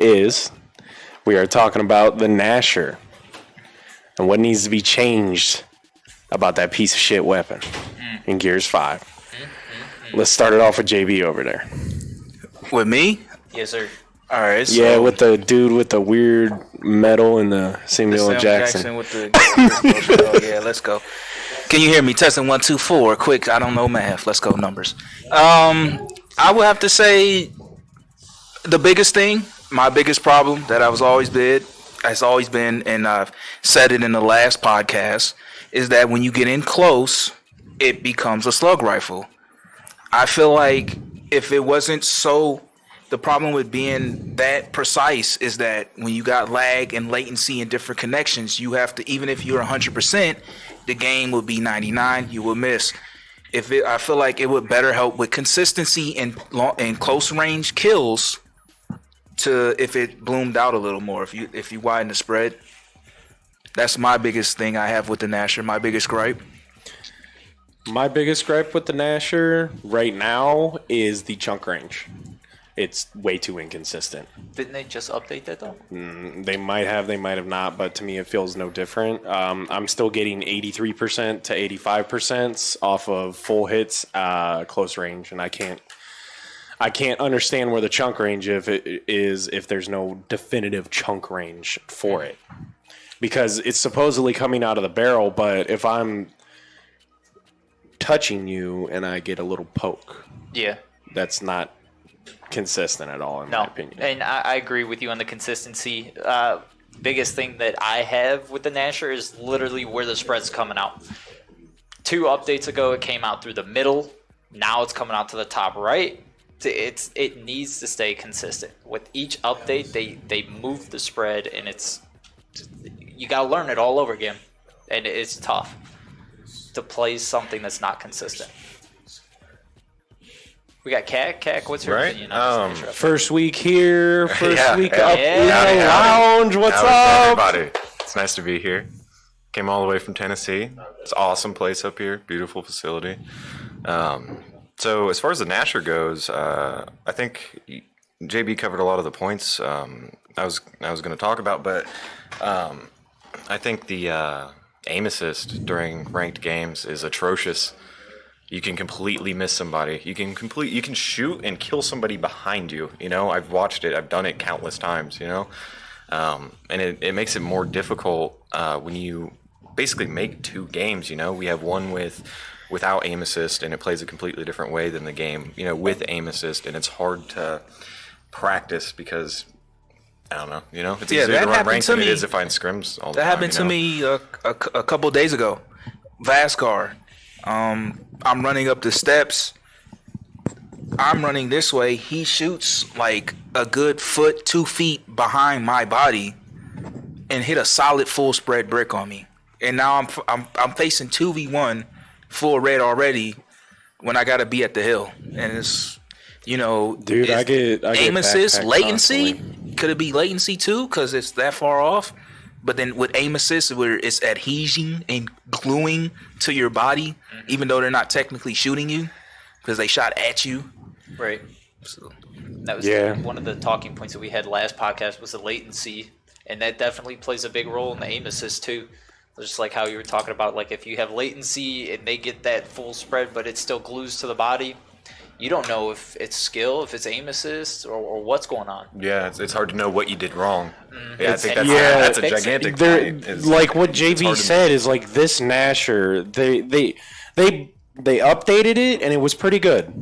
is we are talking about the Gnasher and what needs to be changed about that piece of shit weapon in Gears 5. Let's start it off with JB over there. With me? Yes, sir. All right. So Yeah, with the dude with the weird medal and the Samuel Jackson. with the yeah, let's go. Can you hear me? Testing 1, 2, 4. Quick, I don't know math. Let's go numbers. I would have to say the biggest thing, my biggest problem that has always been, and I've said it in the last podcast, is that when you get in close, it becomes a slug rifle. I feel like if it wasn't so, the problem with being that precise is that when you got lag and latency and different connections, you have to, even if you're 100%, the game will be 99, you will miss. I feel like it would better help with consistency and close range kills if it bloomed out a little more, if you widen the spread. That's my biggest thing I have with the Gnasher, my biggest gripe. My biggest gripe with the Gnasher right now is the chunk range. It's way too inconsistent. Didn't they just update that though? They might have not, but to me it feels no different. I'm still getting 83% to 85% off of full hits, close range, and I can't understand where the chunk range if there's no definitive chunk range for it, because it's supposedly coming out of the barrel, but if I'm touching you and I get a little poke, Yeah. that's not consistent at all in my opinion. And I agree with you on the consistency. Biggest thing that I have with the Gnasher is literally where the spread's coming out. 2 updates ago, it came out through the middle. Now it's coming out to the top right. It needs to stay consistent. With each update, they move the spread, and you gotta learn it all over again, and it's tough to play something that's not consistent. We got Kak. What's your opinion on this? First week here, week up in the Howdy. lounge. What's How's up? everybody? It's nice to be here. Came all the way from Tennessee. It's an awesome place up here. Beautiful facility. So as far as the Gnasher goes, I think JB covered a lot of the points I was going to talk about, but I think the aim assist during ranked games is atrocious. You can completely miss somebody. You can shoot and kill somebody behind you. You know, I've watched it. I've done it countless times. You know, and it makes it more difficult when you basically make 2 games. You know, we have one without aim assist, and it plays a completely different way than the game, you know, with aim assist, and it's hard to practice because I don't know, you know, it's easier to run ranked than it is to find scrims all the time. That happened to me a couple of days ago. Vascar. I'm running up the steps. I'm running this way. He shoots like a good 2 feet behind my body and hit a solid full spread brick on me. And now I'm facing 2v1 full red already when I gotta be at the hill. And it's, you know, Dude, I get aim assist, latency. Constantly. Could it be latency too? Because it's that far off. But then with aim assist, where it's adhesion and gluing to your body, even though they're not technically shooting you, because they shot at you. Right. So, that was one of the talking points that we had last podcast was the latency, and that definitely plays a big role in the aim assist too. Just like how you were talking about, like if you have latency and they get that full spread, but it still glues to the body, you don't know if it's skill, if it's aim assist, or what's going on. Yeah, it's hard to know what you did wrong. Yeah, I think that's a gigantic point. Like what JB said is like this Gnasher, they updated it and it was pretty good.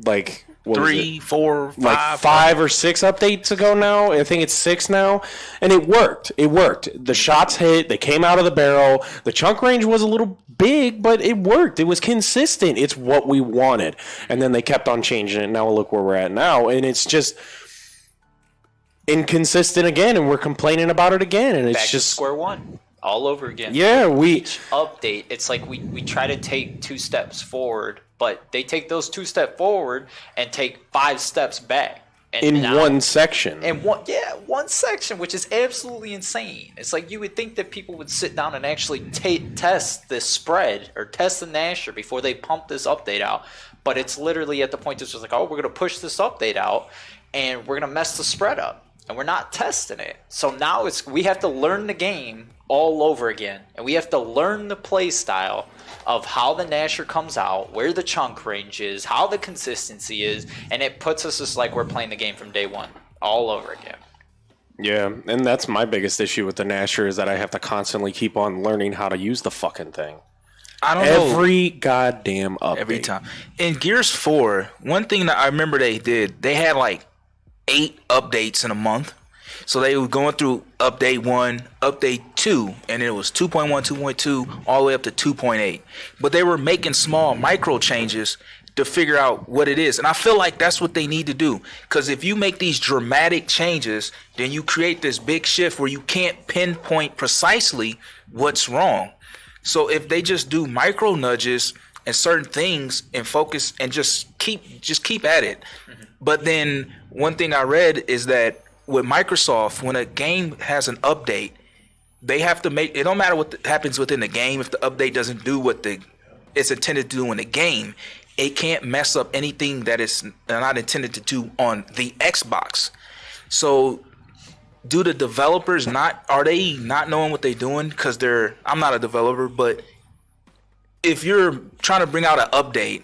Like 3, 4, 5, like 5 or 6 updates ago now. I think it's 6 now, and it worked. The shots hit. They came out of the barrel. The chunk range was a little big, but it worked. It was consistent. It's what we wanted, and then they kept on changing it. Now look where we're at now, and it's just inconsistent again, and we're complaining about it again, and it's Back just to square one all over again. Yeah, each update. It's like we try to take 2 steps forward, but they take those 2 steps forward and take 5 steps back. in one section. And one section, which is absolutely insane. It's like you would think that people would sit down and actually test this spread or test the Gnasher before they pump this update out. But it's literally at the point it's just like, oh, we're going to push this update out. and we're gonna mess the spread up, and we're not testing it. So now we have to learn the game all over again, and we have to learn the play style of how the Gnasher comes out, where the chunk range is, how the consistency is, and it puts us just like we're playing the game from day one all over again. Yeah, and that's my biggest issue with the Gnasher is that I have to constantly keep on learning how to use the fucking thing. I don't know. Every goddamn update. Every time. In Gears 4, one thing that I remember they did, they had like 8 updates in a month. So they were going through update 1, update 2, and it was 2.1, 2.2, all the way up to 2.8. But they were making small micro changes to figure out what it is. And I feel like that's what they need to do. Because if you make these dramatic changes, then you create this big shift where you can't pinpoint precisely what's wrong. So if they just do micro nudges and certain things and focus and just keep at it. Mm-hmm. But then one thing I read is that with Microsoft, when a game has an update, they have to make it don't matter what happens within the game. If the update doesn't do what it's intended to do in the game, it can't mess up anything that it's not intended to do on the Xbox. So do the developers are they not knowing what they're doing? Because I'm not a developer, but if you're trying to bring out an update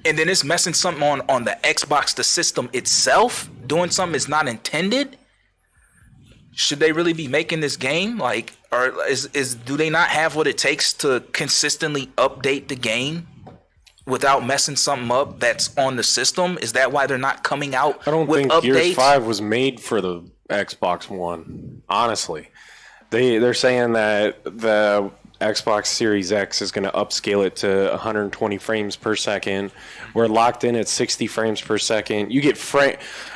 and then it's messing something on the Xbox, the system itself, doing something it's not intended, should they really be making this game? Like, or do they not have what it takes to consistently update the game without messing something up that's on the system? Is that why they're not coming out? I don't with think updates? Gears 5 was made for the Xbox One. Honestly, they're saying that the Xbox Series X is going to upscale it to 120 frames per second. We're locked in at 60 frames per second. You get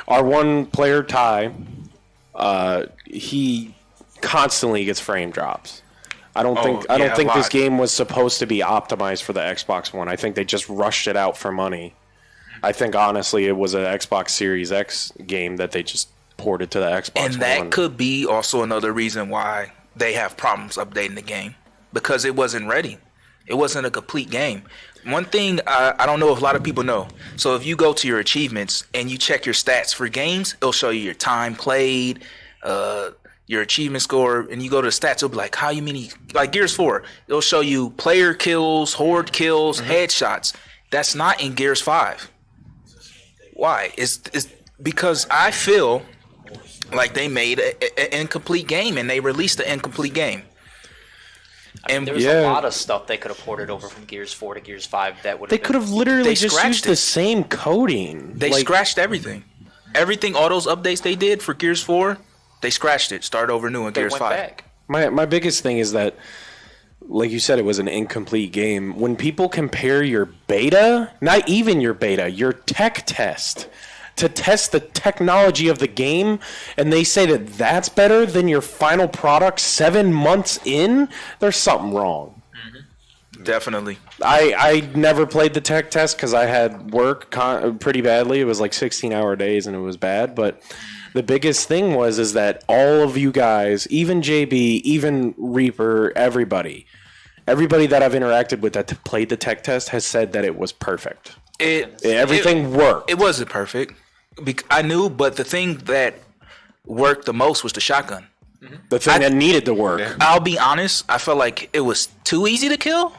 our one player Ty. He constantly gets frame drops. I don't think this game was supposed to be optimized for the Xbox One. I think they just rushed it out for money. I think honestly it was an Xbox Series X game that they just ported to the Xbox One. And that could be also another reason why they have problems updating the game, because it wasn't ready. It wasn't a complete game. One thing I don't know if a lot of people know. So if you go to your achievements and you check your stats for games, it'll show you your time played, your achievement score, and you go to the stats, it'll be like, how many, like Gears 4, it'll show you player kills, horde kills, headshots. That's not in Gears 5. Why? It's because I feel like they made an incomplete game and they released an incomplete game. And there was a lot of stuff they could have ported over from Gears 4 to Gears 5 that would have They could have literally just used the same coding. They scratched everything. Everything, all those updates they did for Gears 4, they scratched it. Started over new in Gears 5. Back. My biggest thing is that, like you said, it was an incomplete game. When people compare your beta, not even your beta, your tech test, to test the technology of the game, and they say that that's better than your final product 7 months in, there's something wrong. Mm-hmm. Definitely. I never played the tech test because I had work pretty badly. It was like 16-hour days, and it was bad. But the biggest thing is that all of you guys, even JB, even Reaper, everybody that I've interacted with that played the tech test has said that it was perfect. Everything worked. It wasn't perfect. I knew, but the thing that worked the most was the shotgun. Mm-hmm. The thing that needed to work. Yeah. I'll be honest. I felt like it was too easy to kill,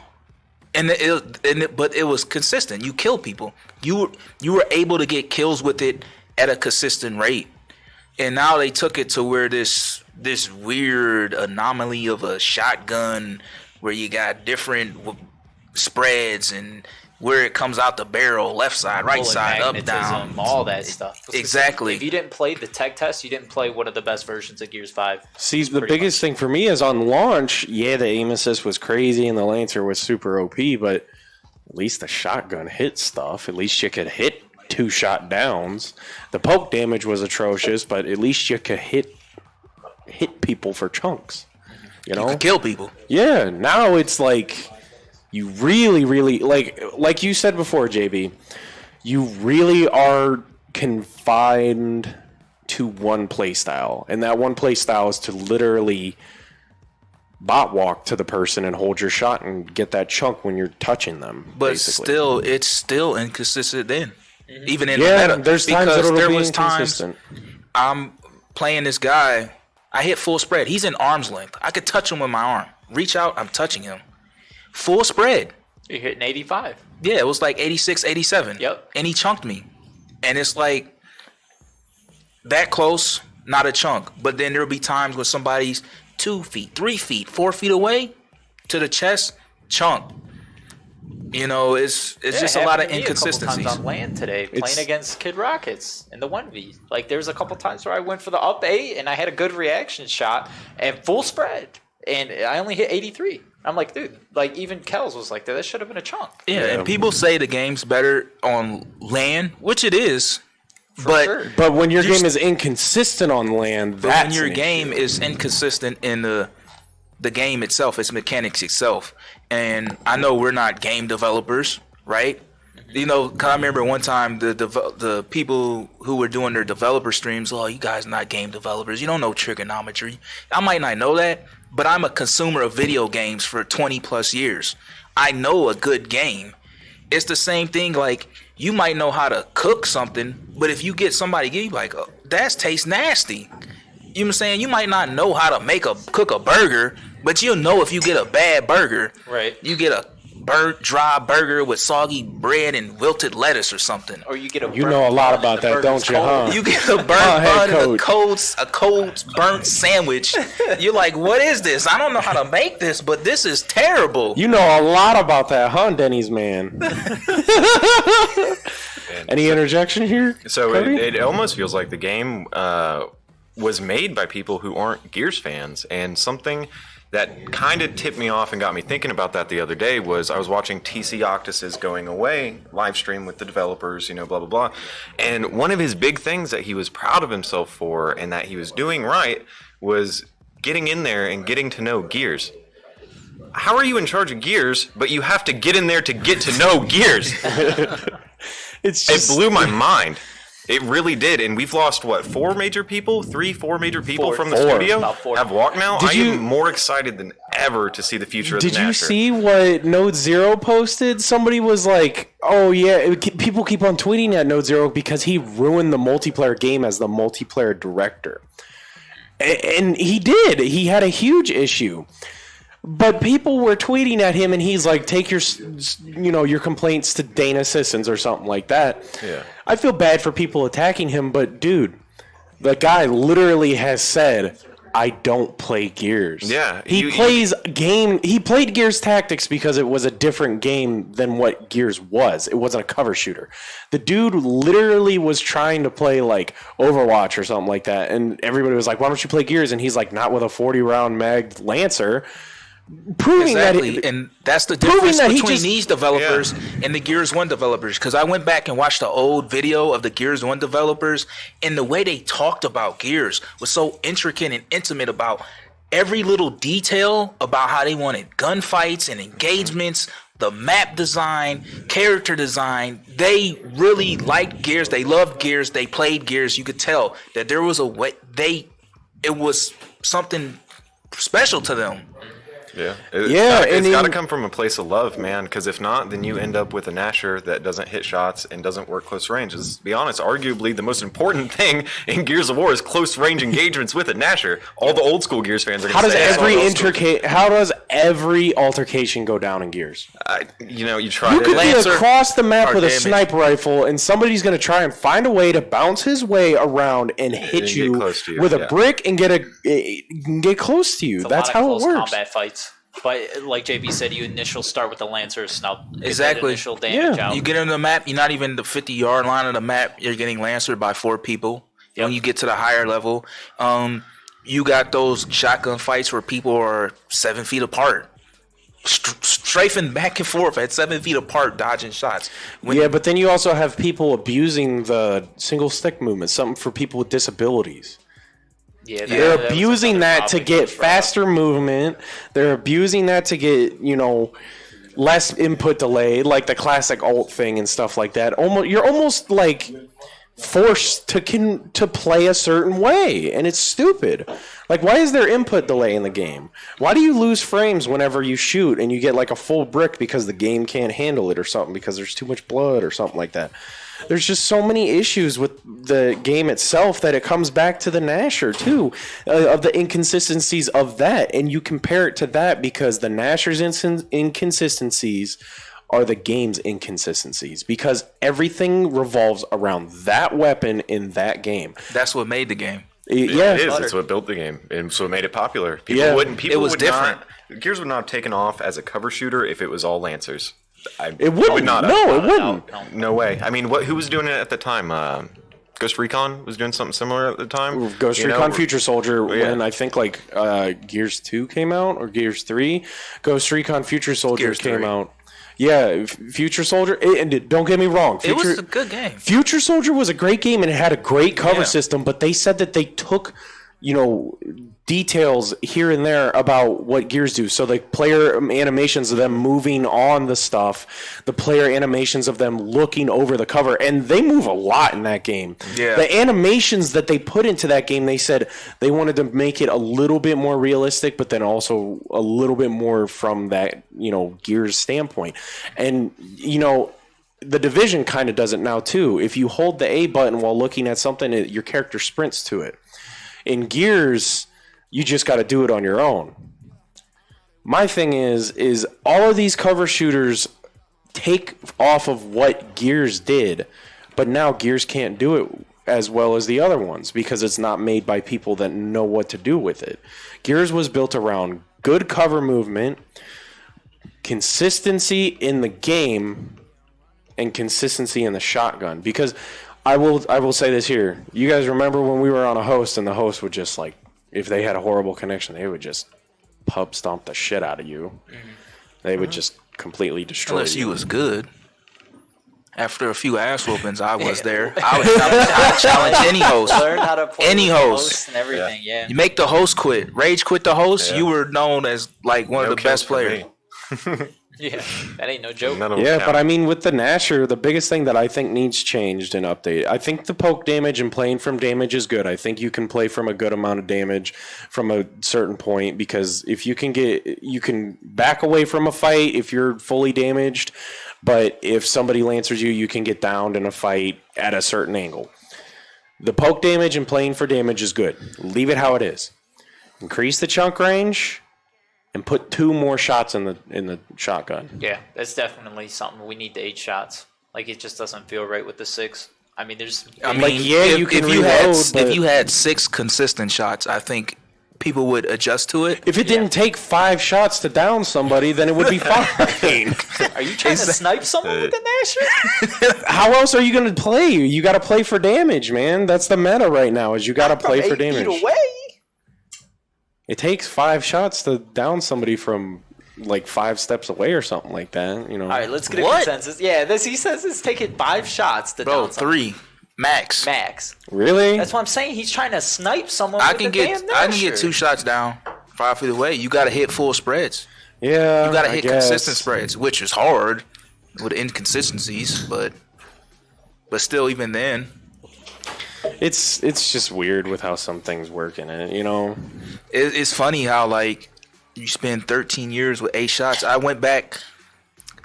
but it was consistent. You kill people. You were able to get kills with it at a consistent rate. And now they took it to where this weird anomaly of a shotgun where you got different spreads and where it comes out the barrel, left side, right side, up, down. All that stuff. Exactly. If you didn't play the tech test, you didn't play one of the best versions of Gears 5. See, the biggest thing for me is on launch, the aim assist was crazy and the Lancer was super OP, but at least the shotgun hit stuff. At least you could hit 2-shot downs. The poke damage was atrocious, but at least you could hit people for chunks. You know? You could kill people. Yeah, now it's like you really, really, like you said before, JB, you really are confined to one play style. And that one play style is to literally bot walk to the person and hold your shot and get that chunk when you're touching them. But basically. still, it's still inconsistent then. even in the Yeah, meta. there's times because it'll there be was times inconsistent. I'm playing this guy. I hit full spread. He's in arm's length. I could touch him with my arm. Reach out, I'm touching him. Full spread. You're hitting 85. Yeah, it was like 86, 87. Yep. And he chunked me. And it's like that close, not a chunk. But then there'll be times when somebody's 2 feet, 3 feet, 4 feet away to the chest, chunk. You know, it's just a lot of inconsistencies. A couple times on land today, playing against Kid Rockets in the 1v. Like, there was a couple times where I went for the up 8 and I had a good reaction shot and full spread. And I only hit 83. I'm like, dude, like, even Kells was like, that should have been a chunk. Yeah, and people say the game's better on land, which it is. But Sure. But when your game is inconsistent on land, that's when your an game issue. is inconsistent in the game itself, its mechanics itself. And I know we're not game developers, right? You know, 'cause I remember one time the people who were doing their developer streams, oh, you guys are not game developers. You don't know trigonometry. I might not know that, but I'm a consumer of video games for 20 plus years. I know a good game. It's the same thing. Like, you might know how to cook something, but if you get somebody give you like, oh, that tastes nasty. You know what I'm saying? You might not know how to cook a burger, but you'll know if you get a bad burger. Right. You get a dry burger with soggy bread and wilted lettuce or something. Or you get a You know a lot about that, don't you, huh? You get a burnt head bun and coach. a cold burnt sandwich. You're like, what is this? I don't know how to make this, but this is terrible. You know a lot about that, huh, Denny's man? Any interjection here? So Cody? it almost feels like the game was made by people who aren't Gears fans. And something that kind of tipped me off and got me thinking about that the other day was I was watching TC Octus's Going Away live stream with the developers, you know, blah, blah, blah. And one of his big things that he was proud of himself for and that he was doing right was getting in there and getting to know Gears. How are you in charge of Gears, but you have to get in there to get to know Gears? It's It just, blew my mind. It really did. And we've lost, what, 4 major people from the studio About 4. have walked now? Did I you- am more excited than ever to see the future of the Did you Gnasher. see what Node Zero posted? Somebody was like, "Oh yeah," people keep on tweeting at Node Zero because he ruined the multiplayer game as the multiplayer director, and he did. He had a huge issue. But people were tweeting at him, and he's like, "Take your, your complaints to Dana Sissons or something like that." Yeah. I feel bad for people attacking him, but dude, the guy literally has said, "I don't play Gears." Yeah, he played Gears Tactics because it was a different game than what Gears was. It wasn't a cover shooter. The dude literally was trying to play like Overwatch or something like that, and everybody was like, "Why don't you play Gears?" And he's like, "Not with a 40-round mag Lancer." Proving Exactly, that, and that's the proving difference that he between just- these developers and the Gears 1 developers. Because I went back and watched the old video of the Gears 1 developers, and the way they talked about Gears was so intricate and intimate about every little detail about how they wanted gunfights and engagements, the map design, character design. They really liked Gears. They loved Gears. They played Gears. You could tell that there was a way it was something special to them. Yeah, Yeah, it's and got to in- come from a place of love, man. Because if not, then you end up with a Gnasher that doesn't hit shots and doesn't work close range. Let's be honest, arguably the most important thing in Gears of War is close range engagements with a Gnasher. All the old school Gears fans are going how to does say that's every all old school. How does every altercation go down in Gears? You try You to. could be Lancer across the map or with a damage. sniper rifle, and somebody's going to try and find a way to bounce his way around and hit get you close to you, with a yeah. brick and get close to you. It's a That's lot of how it close works. combat fights. But like JB said, you initial start with the Lancer snub. Get that Exactly. Initial damage Yeah. out. You get on the map, you're not even the 50-yard line of the map. You're getting lancered by 4 people. Yep. When you get to the higher level, you got those shotgun fights where people are 7 feet apart, strafing back and forth at 7 feet apart, dodging shots. Yeah, but then you also have people abusing the single stick movement, something for people with disabilities. Yeah, They're that was abusing another that to topic get was brought up. faster movement. They're abusing that to get, less input delay, like the classic alt thing and stuff like that. You're almost like forced to play a certain way, and it's stupid. Like, why is there input delay in the game? Why do you lose frames whenever you shoot and you get like a full brick because the game can't handle it or something because there's too much blood or something like that? There's just so many issues with the game itself that it comes back to the Gnasher too, of the inconsistencies of that, and you compare it to that because the Gnasher's inconsistencies are the game's inconsistencies because everything revolves around that weapon in that game. That's what made the game. Yeah, It is. It's what built the game, and so it made it popular. People it was different. Gears would not have taken off as a cover shooter if it was all Lancers. It wouldn't. would not have. No, it wouldn't. No way. I mean, who was doing it at the time? Ghost Recon was doing something similar at the time. Ghost Recon Future Soldier, when I think like Gears 2 came out or Gears 3, Ghost Recon Future Soldier Gears came 3. out. Yeah, Future Soldier, and don't get me wrong. It was a good game. Future Soldier was a great game and it had a great cover system, but they said that they took, details here and there about what Gears do. So the player animations of them moving on the stuff, the player animations of them looking over the cover, and they move a lot in that game. Yeah. The animations that they put into that game, they said they wanted to make it a little bit more realistic, but then also a little bit more from that, Gears standpoint. And, the Division kind of does it now too. If you hold the A button while looking at something, your character sprints to it. In Gears, you just got to do it on your own. My thing is all of these cover shooters take off of what Gears did, but now Gears can't do it as well as the other ones because it's not made by people that know what to do with it. Gears was built around good cover movement, consistency in the game, and consistency in the shotgun. Because I will say this here. You guys remember when we were on a host and the host would just if they had a horrible connection, they would just pub stomp the shit out of you. Mm-hmm. They would just completely destroy Unless you you. was good. After a few ass whoopings, I was there. I would challenge any host. Learn how to play Any with the host. and everything. Yeah. You make the host quit. Rage quit the host. You were known as one of the best players. Yeah, that ain't no joke. Yeah, but I mean, with the Gnasher, the biggest thing that I think needs changed and updated, I think the poke damage and playing from damage is good. I think you can play from a good amount of damage from a certain point because if you can back away from a fight if you're fully damaged, but if somebody lancers you, you can get downed in a fight at a certain angle. The poke damage and playing for damage is good. Leave it how it is. Increase the chunk range. And put 2 more shots in the shotgun. Yeah, that's definitely something we need. The 8 shots. It just doesn't feel right with the 6. I mean, there's. You can reload. If you had 6 consistent shots, I think people would adjust to it. If it didn't take 5 shots to down somebody, then it would be fine. Are you trying to snipe someone with the Gnasher? How else are you going to play? You got to play for damage, man. That's the meta right now. Is you got to play for damage. 8 feet away. It takes 5 shots to down somebody from 5 steps away or something like that. All right, let's get a consensus. Yeah, he says it's taking 5 shots to down someone. 3 max. Really? That's what I'm saying. He's trying to snipe someone. I with can the get damn I can get Gnasher. 2 shots down 5 feet away. You got to hit full spreads. Yeah, You got to I hit guess. consistent spreads, which is hard with inconsistencies, but still, even then. It's just weird with how some things work in it, It's funny how you spend 13 years with 8 shots. I went back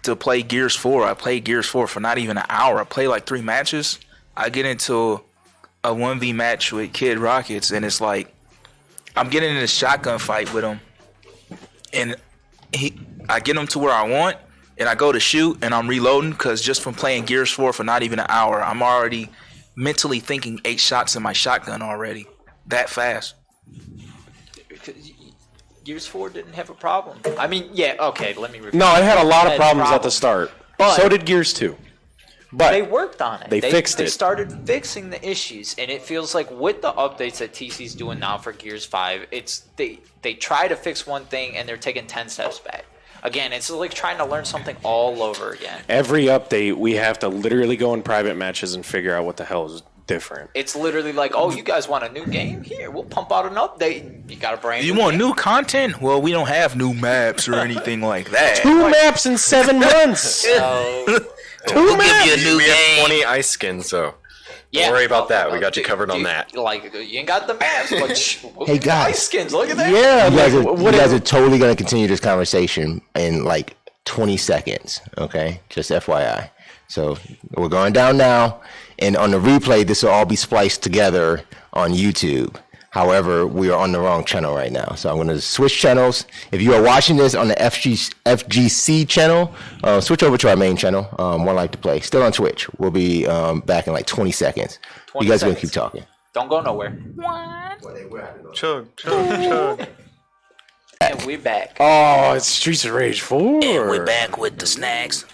to play Gears 4. I played Gears 4 for not even an hour. I played 3 matches. I get into a 1v match with Kid Rockets, and it's I'm getting in a shotgun fight with him, and I get him to where I want, and I go to shoot, and I'm reloading because just from playing Gears 4 for not even an hour, I'm already mentally thinking 8 shots in my shotgun already. That fast. Gears 4 didn't have a problem. I mean, yeah, okay, let me repeat. No, it had a lot of It had problems at the start. But so did Gears 2. But they worked on it. They fixed They it. started fixing the issues, and it feels like with the updates that TC's doing now for Gears 5, they try to fix one thing and they're taking 10 steps back. Again, it's like trying to learn something all over again. every update, we have to literally go in private matches and figure out what the hell is different. It's literally like, oh, you guys want a new game? Here, we'll pump out an update. You got a brand You new want game. new content? Well, we don't have new maps or anything like that. 2 maps in 7 months. We'll give you a new We have game. 20 ice skins, so Yeah. don't worry about that. We got you covered on You- that. You ain't got the maps, but we'll Hey, give you guys. ice skins. Look at that. Yeah, You guys are totally going to continue this conversation in 20 seconds, okay? Just FYI. So we're going down now, and on the replay, this will all be spliced together on YouTube. However, we are on the wrong channel right now, so I'm going to switch channels. If you are watching this on the FGC channel, switch over to our main channel, One Life to Play. Still on Twitch. We'll be back in like 20 seconds. 20 you guys are going to seconds. keep talking. Don't go nowhere. Chug, chug, chug. And we're back. Oh, it's Streets of Rage 4. And we're back with the snacks.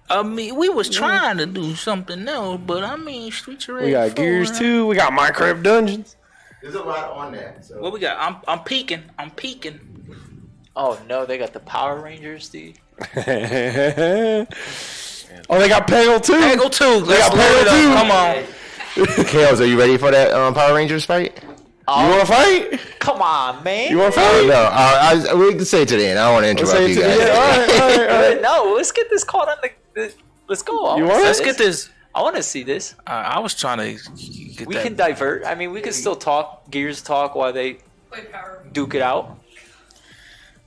I mean, we was trying to do something else, but I mean, Streets of Rage. We got 4, Gears 2. We got Minecraft Dungeons. There's a lot on that. So. What we got? I'm peeking. Oh no, they got the Power Rangers, dude. Oh, they got Peggle 2. Peggle 2. They got Let's load it Peggle 2. up. Come on. Kales, are you ready for that Power Rangers fight? You want to fight? Come on, man. You want to Oh, fight? no, we can say it to the end. I don't want to interrupt Say it you to the guys. end. All right. No, let's get this caught on the. Let's go. You want it? Let's get this. I want to see this. I was trying to get We that. can divert. I mean, we can still talk Gears talk while they duke it out.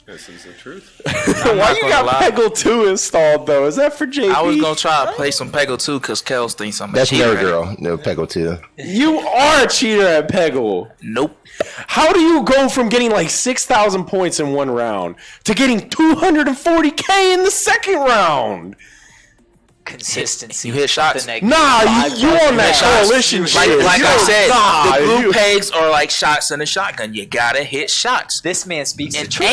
This is the truth. Why you got Peggle 2 installed, though? Is that for JP? I was gonna try to play some Peggle 2 because Kels thinks I'm a That's cheater. Nerd Girl. No, Peggle 2. You are a cheater at Peggle. Nope. How do you go from getting like 6,000 points in one round to getting 240K in the second round? Consistency. You hit shots. Something Nah, you on that shots. coalition Like, shit. like You I don't- said, nah, the blue you- pegs are like shots in a shotgun. You gotta hit shots. This man speaks the And truth.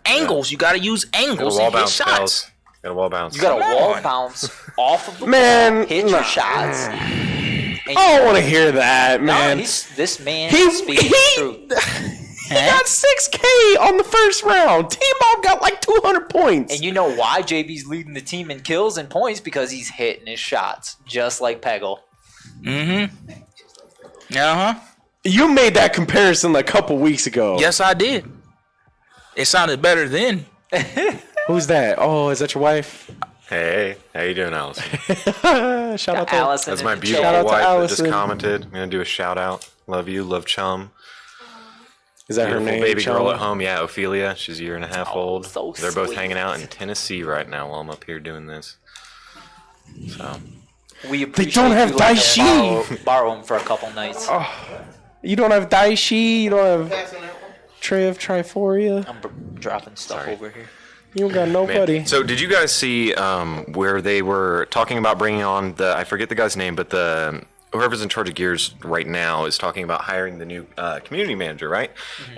angles. You gotta use Got a angles wall and hit bounce, shots. Kels. Got a wall bounce. You got a Come wall on. bounce off of the Man, wall, hit nah. your shots. And I don't want to hear that, no, man. this man He- speaks he- the truth. He got 6K on the first round. T-Mob got like 200 points. And you know why JB's leading the team in kills and points? Because he's hitting his shots, just like Peggle. Uh-huh. You made that comparison like a couple weeks ago. Yes, I did. It sounded better then. Who's that? Oh, is that your wife? Hey, how you doing, Allison? Shout out to Allison. That's in my the beautiful Shout out to wife that just Allison. commented. I'm gonna do a shout out. Love you, love chum. Is that her Beautiful name? baby girl Chum? at home. Yeah, Ophelia. She's a year and a half old. so They're both sweet. hanging out in Tennessee right now while I'm up here doing this. So We don't have you letting Daishi. them borrow him for a couple nights. You don't have Daishi. You don't have Tray of Triforia. I'm dropping stuff Sorry. over here. You don't got nobody. Man. So did you guys see where they were talking about bringing on the, I forget the guy's name, but the whoever's in charge of Gears right now is talking about hiring the new community manager, right?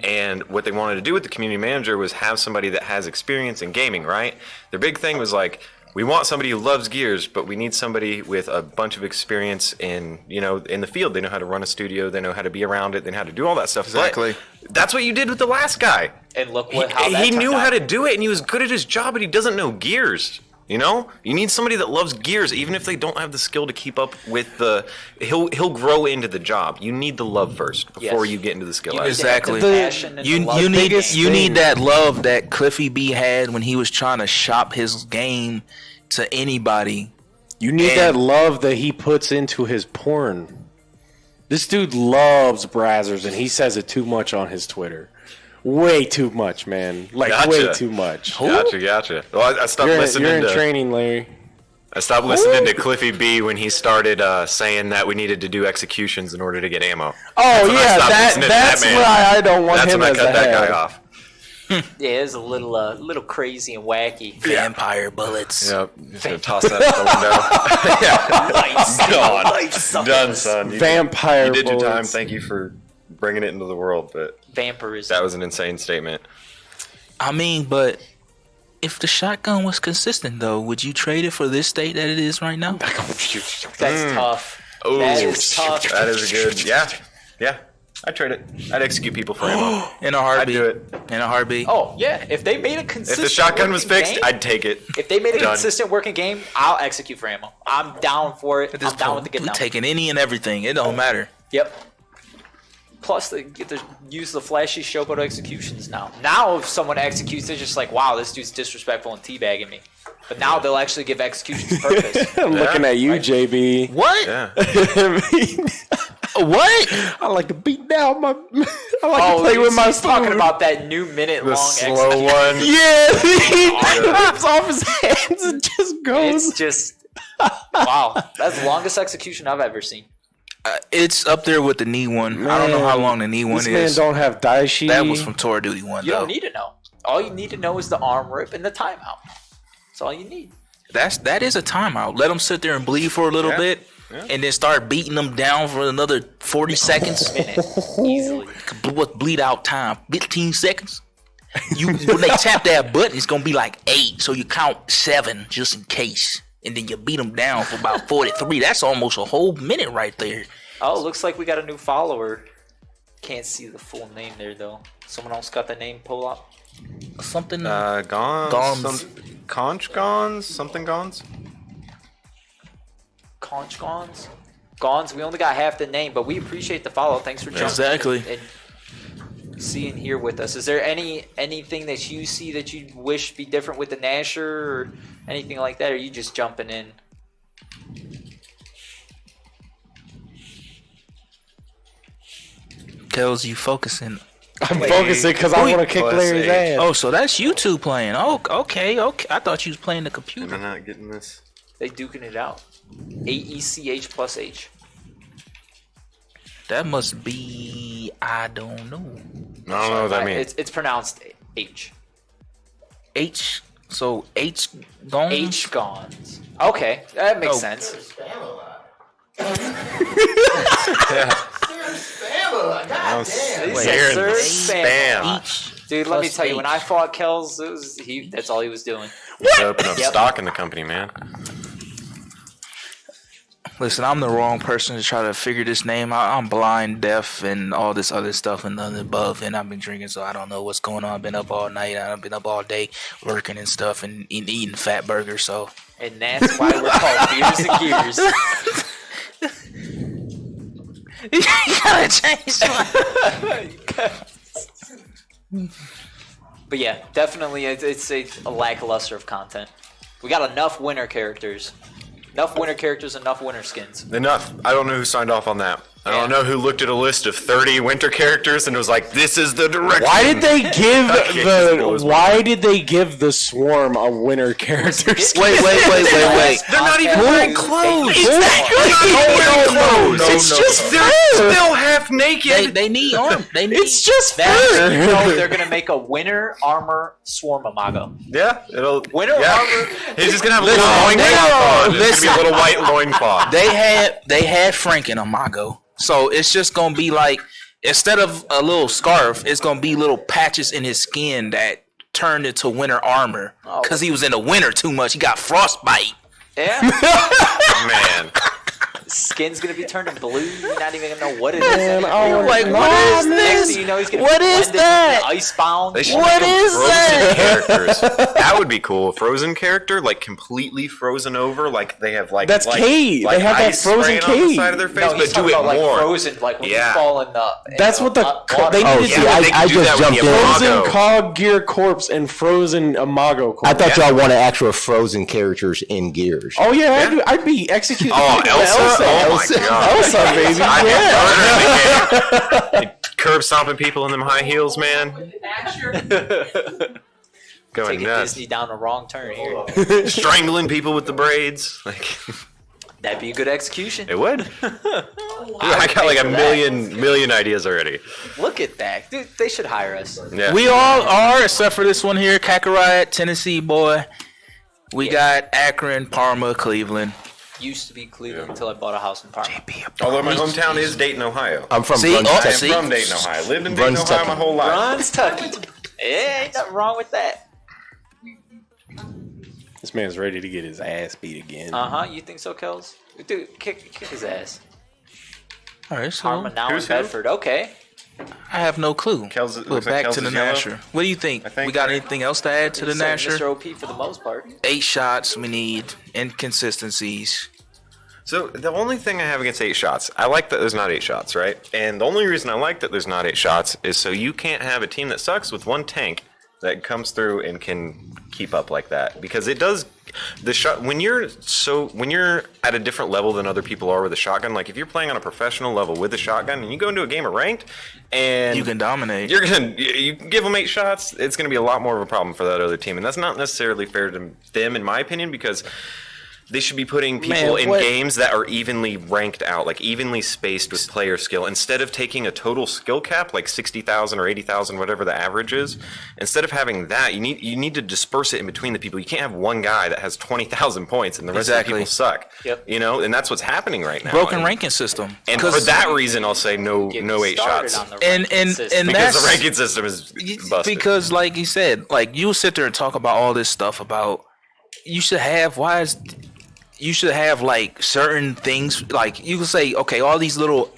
And what they wanted to do with the community manager was have somebody that has experience in gaming, right? Their big thing was like, we want somebody who loves Gears, but we need somebody with a bunch of experience in, in the field. They know how to run a studio, they know how to be around it, they know how to do all that stuff. Exactly. But that's what you did with the last guy. And look how that He turned knew out. how to do it, and he was good at his job, but he doesn't know Gears. You need somebody that loves Gears, even if they don't have the skill to keep up with the. He'll grow into the job. You need the love first before Yes. you get into the skill. You aspect. Exactly. need the passion and You the love. you need biggest you thing- need that love that Cliffy B had when he was trying to shop his game to anybody. You need And- that love that he puts into his porn. This dude loves Brazzers, and he says it too much on his Twitter. Way too much, man. Like, Gotcha. way too much. Gotcha. Well, I stopped You're listening in to. training, Larry. I stopped listening to Cliffy B when he started saying that we needed to do executions in order to get ammo. Oh, when I yeah, stopped listening to that's that man. why I don't want That's him when I as cut the that head. guy off. Yeah, it's a little crazy and wacky. Vampire bullets. Yep. Just gonna toss that out the window. God. Done, son. Vampire You did your time. bullets. Thank you for bringing it into the world, but Vampirism. that was an insane statement. I mean, but if the shotgun was consistent, though, would you trade it for this state that it is right now? That's tough. Ooh, That is tough. That is a good. Yeah. I'd trade it. I'd execute people for ammo. In a I'd heartbeat. do it. In a heartbeat. Oh yeah, if they made a If consistent the shotgun was working fixed, game, I'd take it. if they made a Done. consistent working game, I'll execute for ammo. I'm down for it. At this I'm down point, with the get we down. taking any and everything. It don't matter. Yep. Plus, they get to use the flashy showboat executions now. Now, if someone executes, they're just like, wow, this dude's disrespectful and teabagging me. But now they'll actually give executions purpose. I'm looking at you, Right. JB. What? Yeah. What? I like to beat down my I like to play with my he's talking food. about that new minute-long slow execution. one. Yeah, he rips off his hands and just goes. It's just wow. That's the longest execution I've ever seen. It's up there with the knee one. I don't know how long the knee one This is. man don't have Daishi. That was from Tour Duty 1, You though. don't need to know. All you need to know is the arm rip and the timeout. That's all you need. That is a timeout. Let them sit there and bleed for a little bit, and then start beating them down for another 40 seconds. Easily. Bleed out time? 15 seconds. When they tap that button, it's gonna be like 8, so you count 7 just in case, and then you beat them down for about 43. That's almost a whole minute right there. Oh, looks like we got a new follower. Can't see the full name there though. Someone else got the name pull up. Something. Gons. Gons. Conch Gons? Something Gons? Conch Gons? Gons, we only got half the name, but we appreciate the follow. Thanks for jumping Exactly. in and seeing here with us. Is there anything that you see that you wish be different with the Gnasher or anything like that? Or are you just jumping in? Kells, you focusing? I'm focusing because I want to kick Plus Larry's eight. ass. Oh, so that's you two playing. Oh, okay. I thought you was playing the Am I computer. not getting this? They duking it out. AECH plus H. That must be. I don't know. I don't know what that means. It's pronounced H. H. So H gone. H Gons. Okay, that makes Oh. sense. I'm He Wait, said, Aaron, "Sir, spam. H. Dude, let me Plus tell you, when I H. fought Kells, that's all he was doing. He's open up Yep. stock in the company, man. Listen, I'm the wrong person to try to figure this name out. I'm blind, deaf, and all this other stuff and none above. And I've been drinking, so I don't know what's going on. I've been up all night. I've been up all day working and stuff and eating fat burgers. So And that's why we're called Beers and Gears. you gotta change But yeah, definitely it's a lackluster of content. We got enough winter characters. Enough winter characters, enough winter skins. Enough. I don't know who signed off on that. I don't Yeah. know who looked at a list of 30 winter characters and was like, "This is the direction." Why did they give Okay, the? that was Why did they give the swarm a winter character? Wait. They're not even wearing clothes. No, It's just they're still half naked. They need arm. They need. It's just That fur. you know they're gonna make a winter armor swarm Imago. Yeah, it'll. Winter yeah. armor. He's just gonna have a little Listen, loincloth on. It's listen. gonna be a little white loincloth. They had Frank and Imago, so it's just gonna be like instead of a little scarf, it's gonna be little patches in his skin that turned into winter armor because he was in the winter too much. He got frostbite. Yeah. Man, Skin's gonna be turning blue. You're not even gonna know what it is. Man, I anymore. wanna- Like, Nah, what is man. Next this? thing you know, he's gonna What be is blended that? with Icebound. they should What make is frozen that? characters. That would be cool. A frozen character, like completely frozen over, like they have like That's like, Kate. Like they have that ice frozen spraying on the Kate. side of their face, No, but he's do talking it about like more. frozen, like when Yeah. you fall in the. That's what the water. they Oh, need to see, do. they I could do just that with jumped the in. Imago. Frozen Cog Gear Corpse and Frozen Imago Corpse. I thought y'all wanted actual frozen characters in Gears. Oh yeah, I'd be executing. Oh, Elsa! Oh my god! Elsa, baby. Yeah. Curb stomping people in them high heels, man. Going Taking nuts. Disney down the wrong turn here. Strangling people with the braids. Like That'd be a good execution. it would. I got like a million ideas already. Look at that, dude. They should hire us. Yeah. We all are, except for this one here, Kakariot, Tennessee boy. We got Akron, Parma, Cleveland. Used to be Cleveland until I bought a house in Parma. Although my hometown is Dayton, Ohio. I'm from See? Bruns, Oh, I am Texas. see? from Dayton, Ohio. Lived in Dayton, Bruns, Ohio my Texas. whole life. Runs Tucky. Ain't nothing wrong with that. This man's ready to get his ass beat again. You think so, Kels? Dude, kick his ass. All right, so Parma now in Who's who? Bedford. Okay. I have no clue. Kels- But looks like back Kels to the is yellow. Gnasher. What do you think? I think- We got anything else to add to the So Mr. Gnasher? OP for the most part. 8 shots we need, inconsistencies. So the only thing I have against 8 shots, I like that there's not 8 shots, right? And the only reason I like that there's not 8 shots is so you can't have a team that sucks with one tank that comes through and can keep up like that, because it does the shot when you're at a different level than other people are with a shotgun. Like if you're playing on a professional level with a shotgun and you go into a game of ranked and You can dominate. you give them 8 shots, it's going to be a lot more of a problem for that other team, and that's not necessarily fair to them, in my opinion, because they should be putting people in games that are evenly ranked out, like evenly spaced with player skill, instead of taking a total skill cap like 60,000 or 80,000, whatever the average is. Instead of having that, you need to disperse it in between the people. You can't have one guy that has 20,000 points and the rest of the people suck. Yep. You know, and that's what's happening right now. Broken ranking system. And for that reason, I'll say no 8 shots. And because the ranking system is busted. Because, like you said, like you sit there and talk about all this stuff about you should have like certain things, like you can say, okay, all these little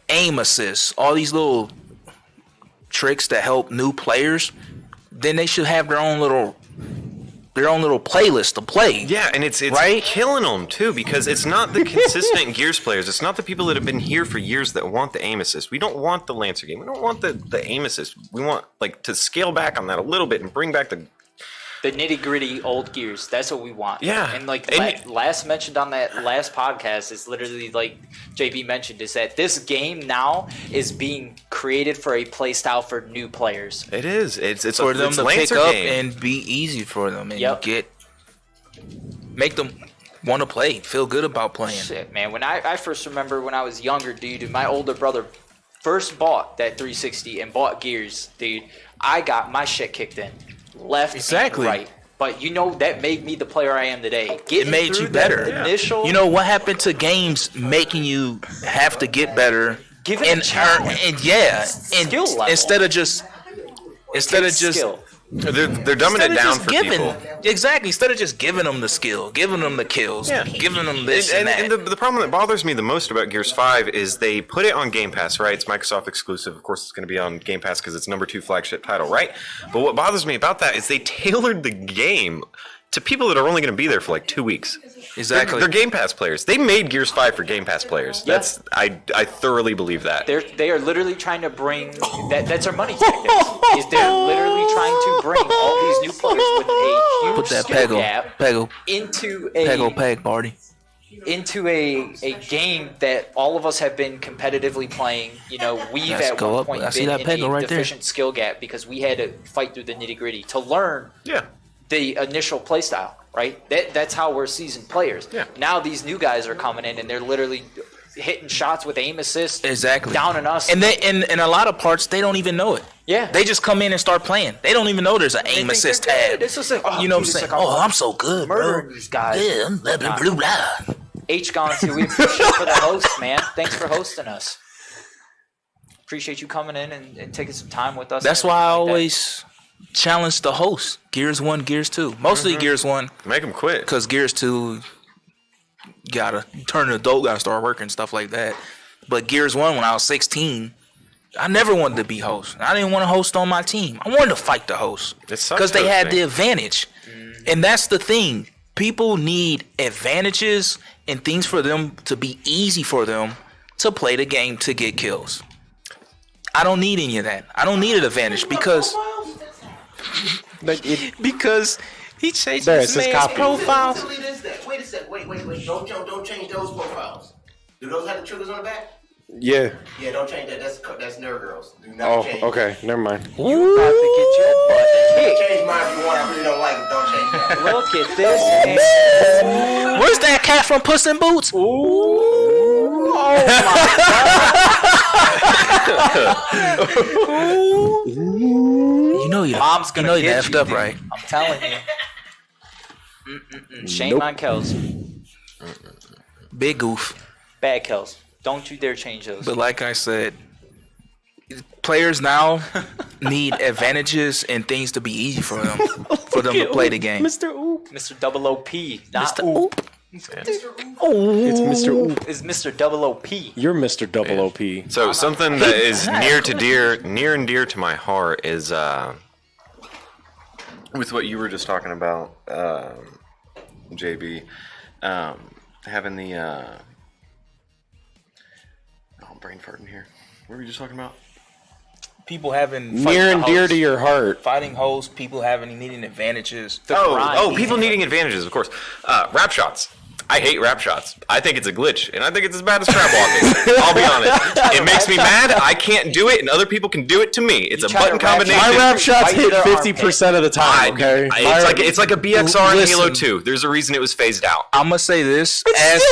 aim assists, all these little tricks that help new players, then they should have their own little playlist to play. Yeah, and it's right? killing them too, because it's not the consistent Gears players. It's not the people that have been here for years that want the aim assist. We don't want the Lancer game. We don't want the aim assist. We want like to scale back on that a little bit and bring back the nitty gritty old Gears. That's what we want. Yeah. And like last mentioned on that last podcast is literally like JB mentioned, is that this game now is being created for a play style for new players. It is. It's for them to pick up game. and be easy for them and make them want to play, feel good about playing. Shit, man. When I first remember when I was younger, dude, and my older brother first bought that 360 and bought Gears, dude, I got my shit kicked in. Left and right, but you know that made me the player I am today. It made you better. Initial, you know what happened to games making you have to get better, give it a challenge, skill level. instead of just skill. They're dumbing it down for people. Exactly. Instead of just giving them the skill, giving them the kills, giving them this and that. And the problem that bothers me the most about Gears 5 is they put it on Game Pass, right? It's Microsoft exclusive. Of course, it's going to be on Game Pass because it's #2 flagship title, right? But what bothers me about that is they tailored the game to people that are only going to be there for like 2 weeks. Exactly. They're Game Pass players. They made Gears 5 for Game Pass players. Yeah. I thoroughly believe that. They are literally trying to bring that's our money tactics. Is they're literally trying to bring all these new players with a huge skill gap into a game that all of us have been competitively playing. You know, we've at one point been in a deficient skill gap because we had to fight through the nitty gritty to learn the initial play style. Right, that's how we're seasoned players. Yeah. Now these new guys are coming in and they're literally hitting shots with aim assist. Exactly. Down on us. And in a lot of parts they don't even know it. Yeah. They just come in and start playing. They don't even know there's an aim assist tab. It's just like, you know what I'm saying? Oh, I'm so good, murdering these guys. Yeah, I'm blah blah blah blah. H-Gon's here. We appreciate you for the host, man. Thanks for hosting us. Appreciate you coming in and taking some time with us. That's why I always challenge the host. Gears 1, Gears 2. Mostly Gears 1. Make them quit. Because Gears 2, gotta turn an adult, gotta start working and stuff like that. But Gears 1, when I was 16, I never wanted to be host. I didn't want to host on my team. I wanted to fight the host. Because they had the advantage. And that's the thing. People need advantages and things for them to be easy for them to play the game to get kills. I don't need any of that. I don't need an advantage because he changed his man's profile. Wait a sec. Wait. Don't change those profiles. Do those have the triggers on the back? Yeah. Yeah, don't change that. That's nerd girls. Do not change. Okay. Never mind. You about to get your butt kicked. Change mine if you want. I really don't like it. Don't change that. Look at this. Where's that cat from Puss in Boots? Ooh. Oh my God. You know Mom's gonna you get effed you, up, dude. right? I'm telling you. Shame on Kels. Big goof. Bad Kels. Don't you dare change those. But like I said, players now need advantages and things to be easy for them to play the game. Mr. Oop. Mr. Double OP. Not Mr. Oop. It's Mr. Oop. It's Mr. Double OP. You're Mr. Double OP. So something that is near and dear to my heart is with what you were just talking about, JB, having the brain fart in here. What were we just talking about? people having Near and dear to your heart. fighting hosts, people needing advantages. People needing advantages, of course. Rap shots. I hate rap shots. I think it's a glitch, and I think it's as bad as trap walking. I'll be honest. It makes me mad. I can't do it, and other people can do it to me. It's a button combination. My rap shots hit 50% of the time. Okay, It's like a BXR in Halo 2. There's a reason it was phased out. I'm gonna say this as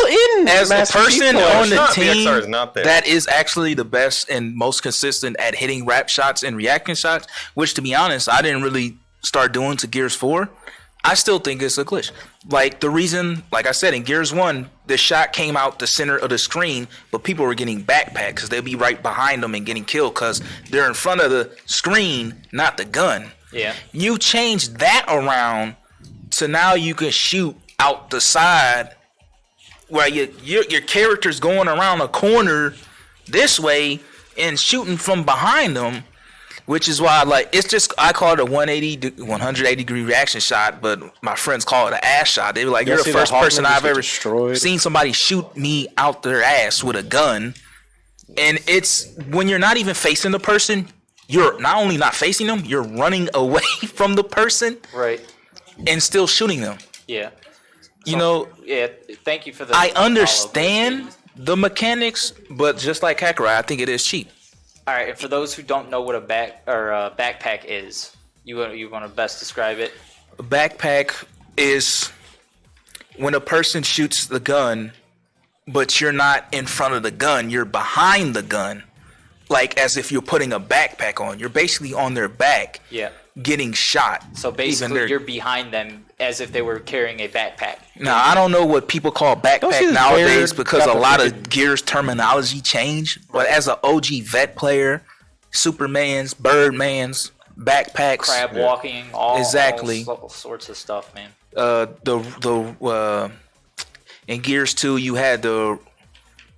a person on the team BXR is not there. that is actually the best and most consistent at hitting rap shots and reaction shots, which to be honest, I didn't really start doing to Gears 4. I still think it's a glitch. Like the reason, like I said, in Gears 1, the shot came out the center of the screen, but people were getting backpacked because they'd be right behind them and getting killed because they're in front of the screen, not the gun. Yeah. You change that around to now you can shoot out the side where your character's going around a corner this way and shooting from behind them. Which is why, I call it a 180 degree reaction shot, but my friends call it an ass shot. They were like, "You're the first person I've ever seen somebody shoot me out their ass with a gun." And it's when you're not even facing the person, you're not only not facing them, you're running away from the person, Right. and still shooting them. Yeah. Yeah. Thank you for the. I understand the mechanics, but just like Kakariot, I think it is cheap. All right, and for those who don't know what a backpack is, you want to best describe it? A backpack is when a person shoots the gun, but you're not in front of the gun, you're behind the gun. Like as if you're putting a backpack on. You're basically on their back, getting shot. So basically, you're behind them as if they were carrying a backpack. Now, I don't know what people call backpack nowadays because a lot of Gears terminology changed. But as an OG vet player, Superman's, Birdman's, backpacks, crab walking, all sorts of stuff, man. In Gears 2, you had the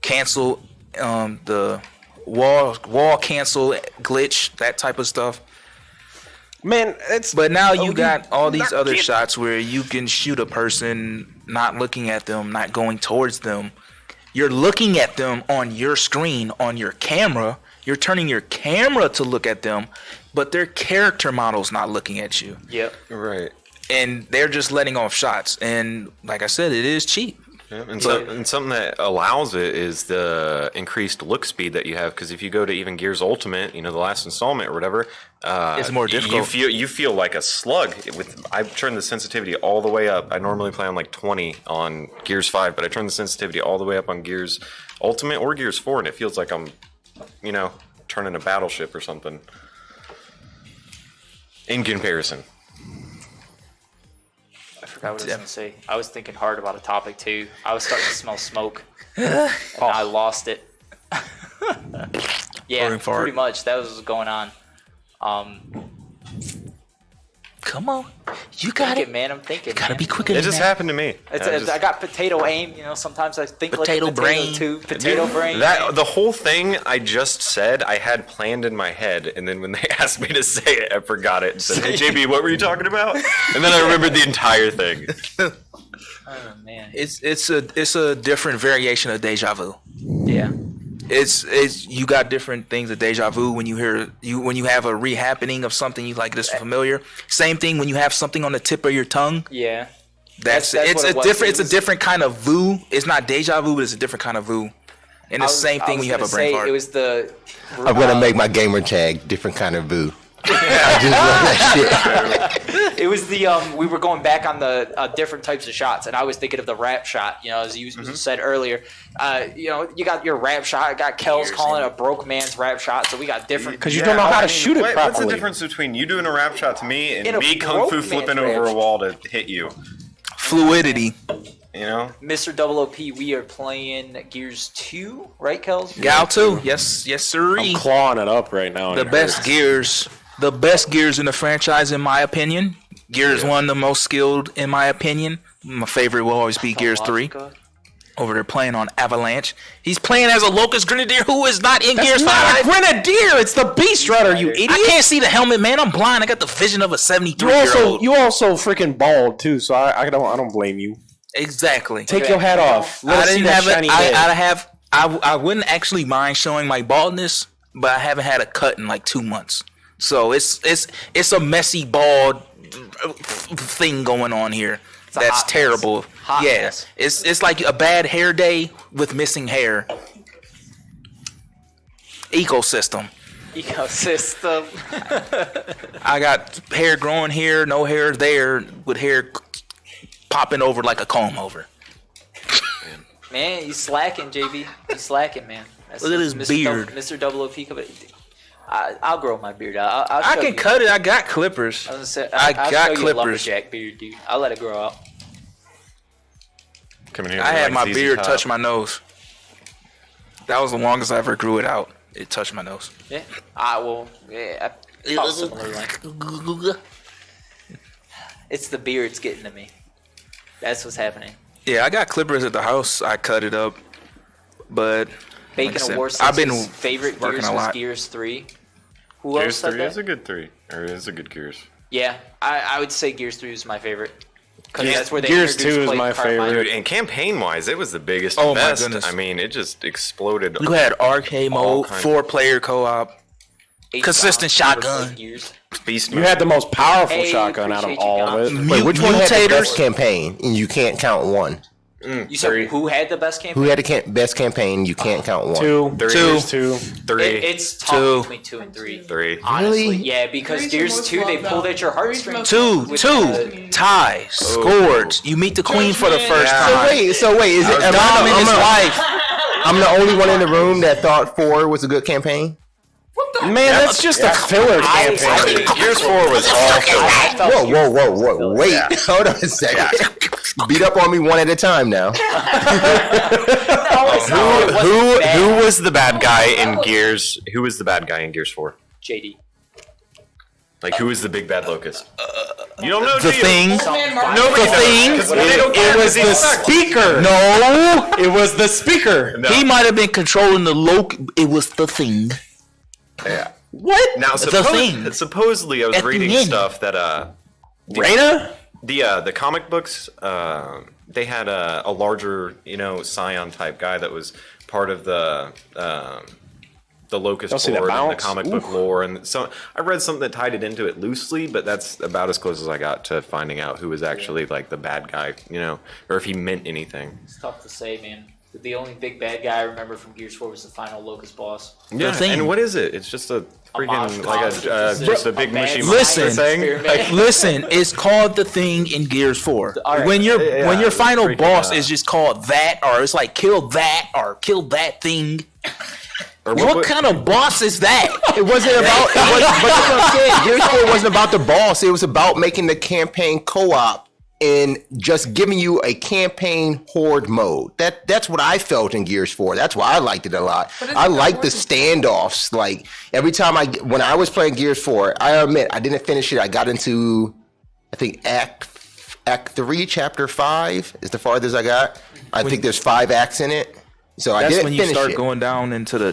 cancel, the wall cancel glitch, that type of stuff. Man, but now you got all these other shots where you can shoot a person not looking at them, not going towards them. You're looking at them on your screen, on your camera. You're turning your camera to look at them, but their character model's not looking at you. Yep. Right. And they're just letting off shots. And like I said, it is cheap. Yeah, and something that allows it is the increased look speed that you have. Because if you go to even Gears Ultimate, the last installment or whatever, it's more difficult. You feel like a slug. I've turned the sensitivity all the way up. I normally play on like 20 on Gears 5, but I turned the sensitivity all the way up on Gears Ultimate or Gears 4, and it feels like I'm, turning a battleship or something. In comparison. I forgot what I was going to say. I was thinking hard about a topic too. I was starting to smell smoke, and I lost it. Yeah, pretty much. That was what was going on. Come on, you got it, man. I'm thinking. Gotta be quicker. It just happened to me. I got potato aim. Sometimes I think potato like a brain too. Potato brain. The whole thing I just said, I had planned in my head, and then when they asked me to say it, I forgot it and said, "Hey JB, what were you talking about?" And then I remembered the entire thing. Oh man, it's a different variation of deja vu. Yeah. It's you got different things of deja vu when you have a re-happening of something you like this familiar. Same thing when you have something on the tip of your tongue. Yeah. That's it's a different kind of vu. It's not deja vu, but it's a different kind of vu. And the same thing when you have a brain fart. It was the. I'm gonna make my gamer tag different kind of vu. I just love that shit. It was the we were going back on the different types of shots, and I was thinking of the rap shot. As you said earlier, you got your rap shot. I got Kel's calling it a broke man's rap shot. So we got different because you don't know how to shoot it properly. What's the difference between you doing a rap shot to me and me kung fu flipping over a wall to hit you? Fluidity. Mr. OOP, we are playing Gears 2, right, Kels? Gal 2, yes, sir. I'm clawing it up right now. The best Gears in the franchise, in my opinion. Gears 1, the most skilled, in my opinion. My favorite will always be Gears 3. Over there playing on Avalanche. He's playing as a Locust Grenadier who is not in Gears 5. Not a Grenadier, it's the Beast Rider, you idiot. I can't see the helmet, man. I'm blind. I got the vision of a 73-year-old. You also freaking bald too, so I don't blame you. Exactly. Take your hat off. I wouldn't actually mind showing my baldness, but I haven't had a cut in like 2 months. So it's a messy bald thing going on here. That's terrible. Yes, it's like a bad hair day with missing hair. Ecosystem. I got hair growing here, no hair there, with hair popping over like a comb over. Man, you slacking, JB. You slacking, man. Look at his beard. Mr. Double OP. I'll grow my beard out. I can cut it. I got clippers. I was gonna say, I I'll got show you a clippers. lumberjack beard, dude. I'll let it grow out. Come in here. I had like my ZZ beard Top. touch my nose. That was the longest I ever grew it out. It touched my nose. Yeah. I felt similar line. It's the beard's getting to me. That's what's happening. Yeah, I got clippers at the house. I cut it up, but Bacon like I said, Award I've been his favorite working Gears a was lot. Gears 3. Who else Gears said 3 that? is a good 3. Or it is a good Gears. Yeah, I would say Gears 3 was my favorite. Because Gears- that's where they Gears introduced 2 is Blade my Carmine. favorite. Dude, and campaign-wise, it was the biggest Oh and my best. goodness. I mean, it just exploded. you had arcade All mode, kinds. 4-player co-op, Eight consistent rounds, shotgun. Gears. Beast You mode. had the most powerful Hey, shotgun out of appreciate you, all of John. it. Wait, which one had the mutators? best campaign? And you can't count one. You said who had the best campaign? Who had the best campaign? You can't count one. Two. Three. Gears 2. 3. It's tough Two. between 2 and 3. 3. Honestly, Really? yeah, because Three's Gears the most 2 they loved pulled out. at your heartstrings. two, with ties, scores. You meet the queen for the first So time. wait, is it? Dom in his life. I'm the only one in the room that thought 4 was a good campaign. Man, that's just a filler campaign. Gears 4 was awful. Whoa. Wait, hold on a second. Beat up on me one at a time now. Who was the bad guy in Gears? Who was the bad guy in Gears 4? JD. Like, who was the big bad locust? You don't know, The do you? thing. Nobody The thing. knows. 'Cause they don't care It was 'cause he the sucks. speaker. No, It was the speaker. No. he might have been controlling the It was the thing. Yeah. What? Now, thing. supposedly, I was At the reading end. stuff that Reina? the comic books they had a larger scion type guy that was part of the locust Y'all see that board and the bounce? comic book lore, and so I read something that tied it into it loosely, but that's about as close as I got to finding out who was actually like the bad guy, or if he meant anything. It's tough to say, man. The only big bad guy I remember from Gears 4 was the final Locust boss. Yeah, thing. and what is it? It's just a freaking just a big bad mushy Listen. thing. experiment. Listen, it's called the thing in Gears 4. All right. When your it's final freaking, boss is just called that, or it's like kill that or kill that thing. Or What kind of boss is that? It wasn't about. But that's what I'm saying. Gears 4 wasn't about the boss. It was about making the campaign co-op and just giving you a campaign horde mode. That's what I felt in Gears 4. That's why I liked it a lot. I liked the standoffs. Like every time when I was playing Gears 4, I admit I didn't finish it. I got into, I think Act 3, Chapter 5 is the farthest I got. I think there's 5 acts in it. So I That's didn't when you finish start it. going down into the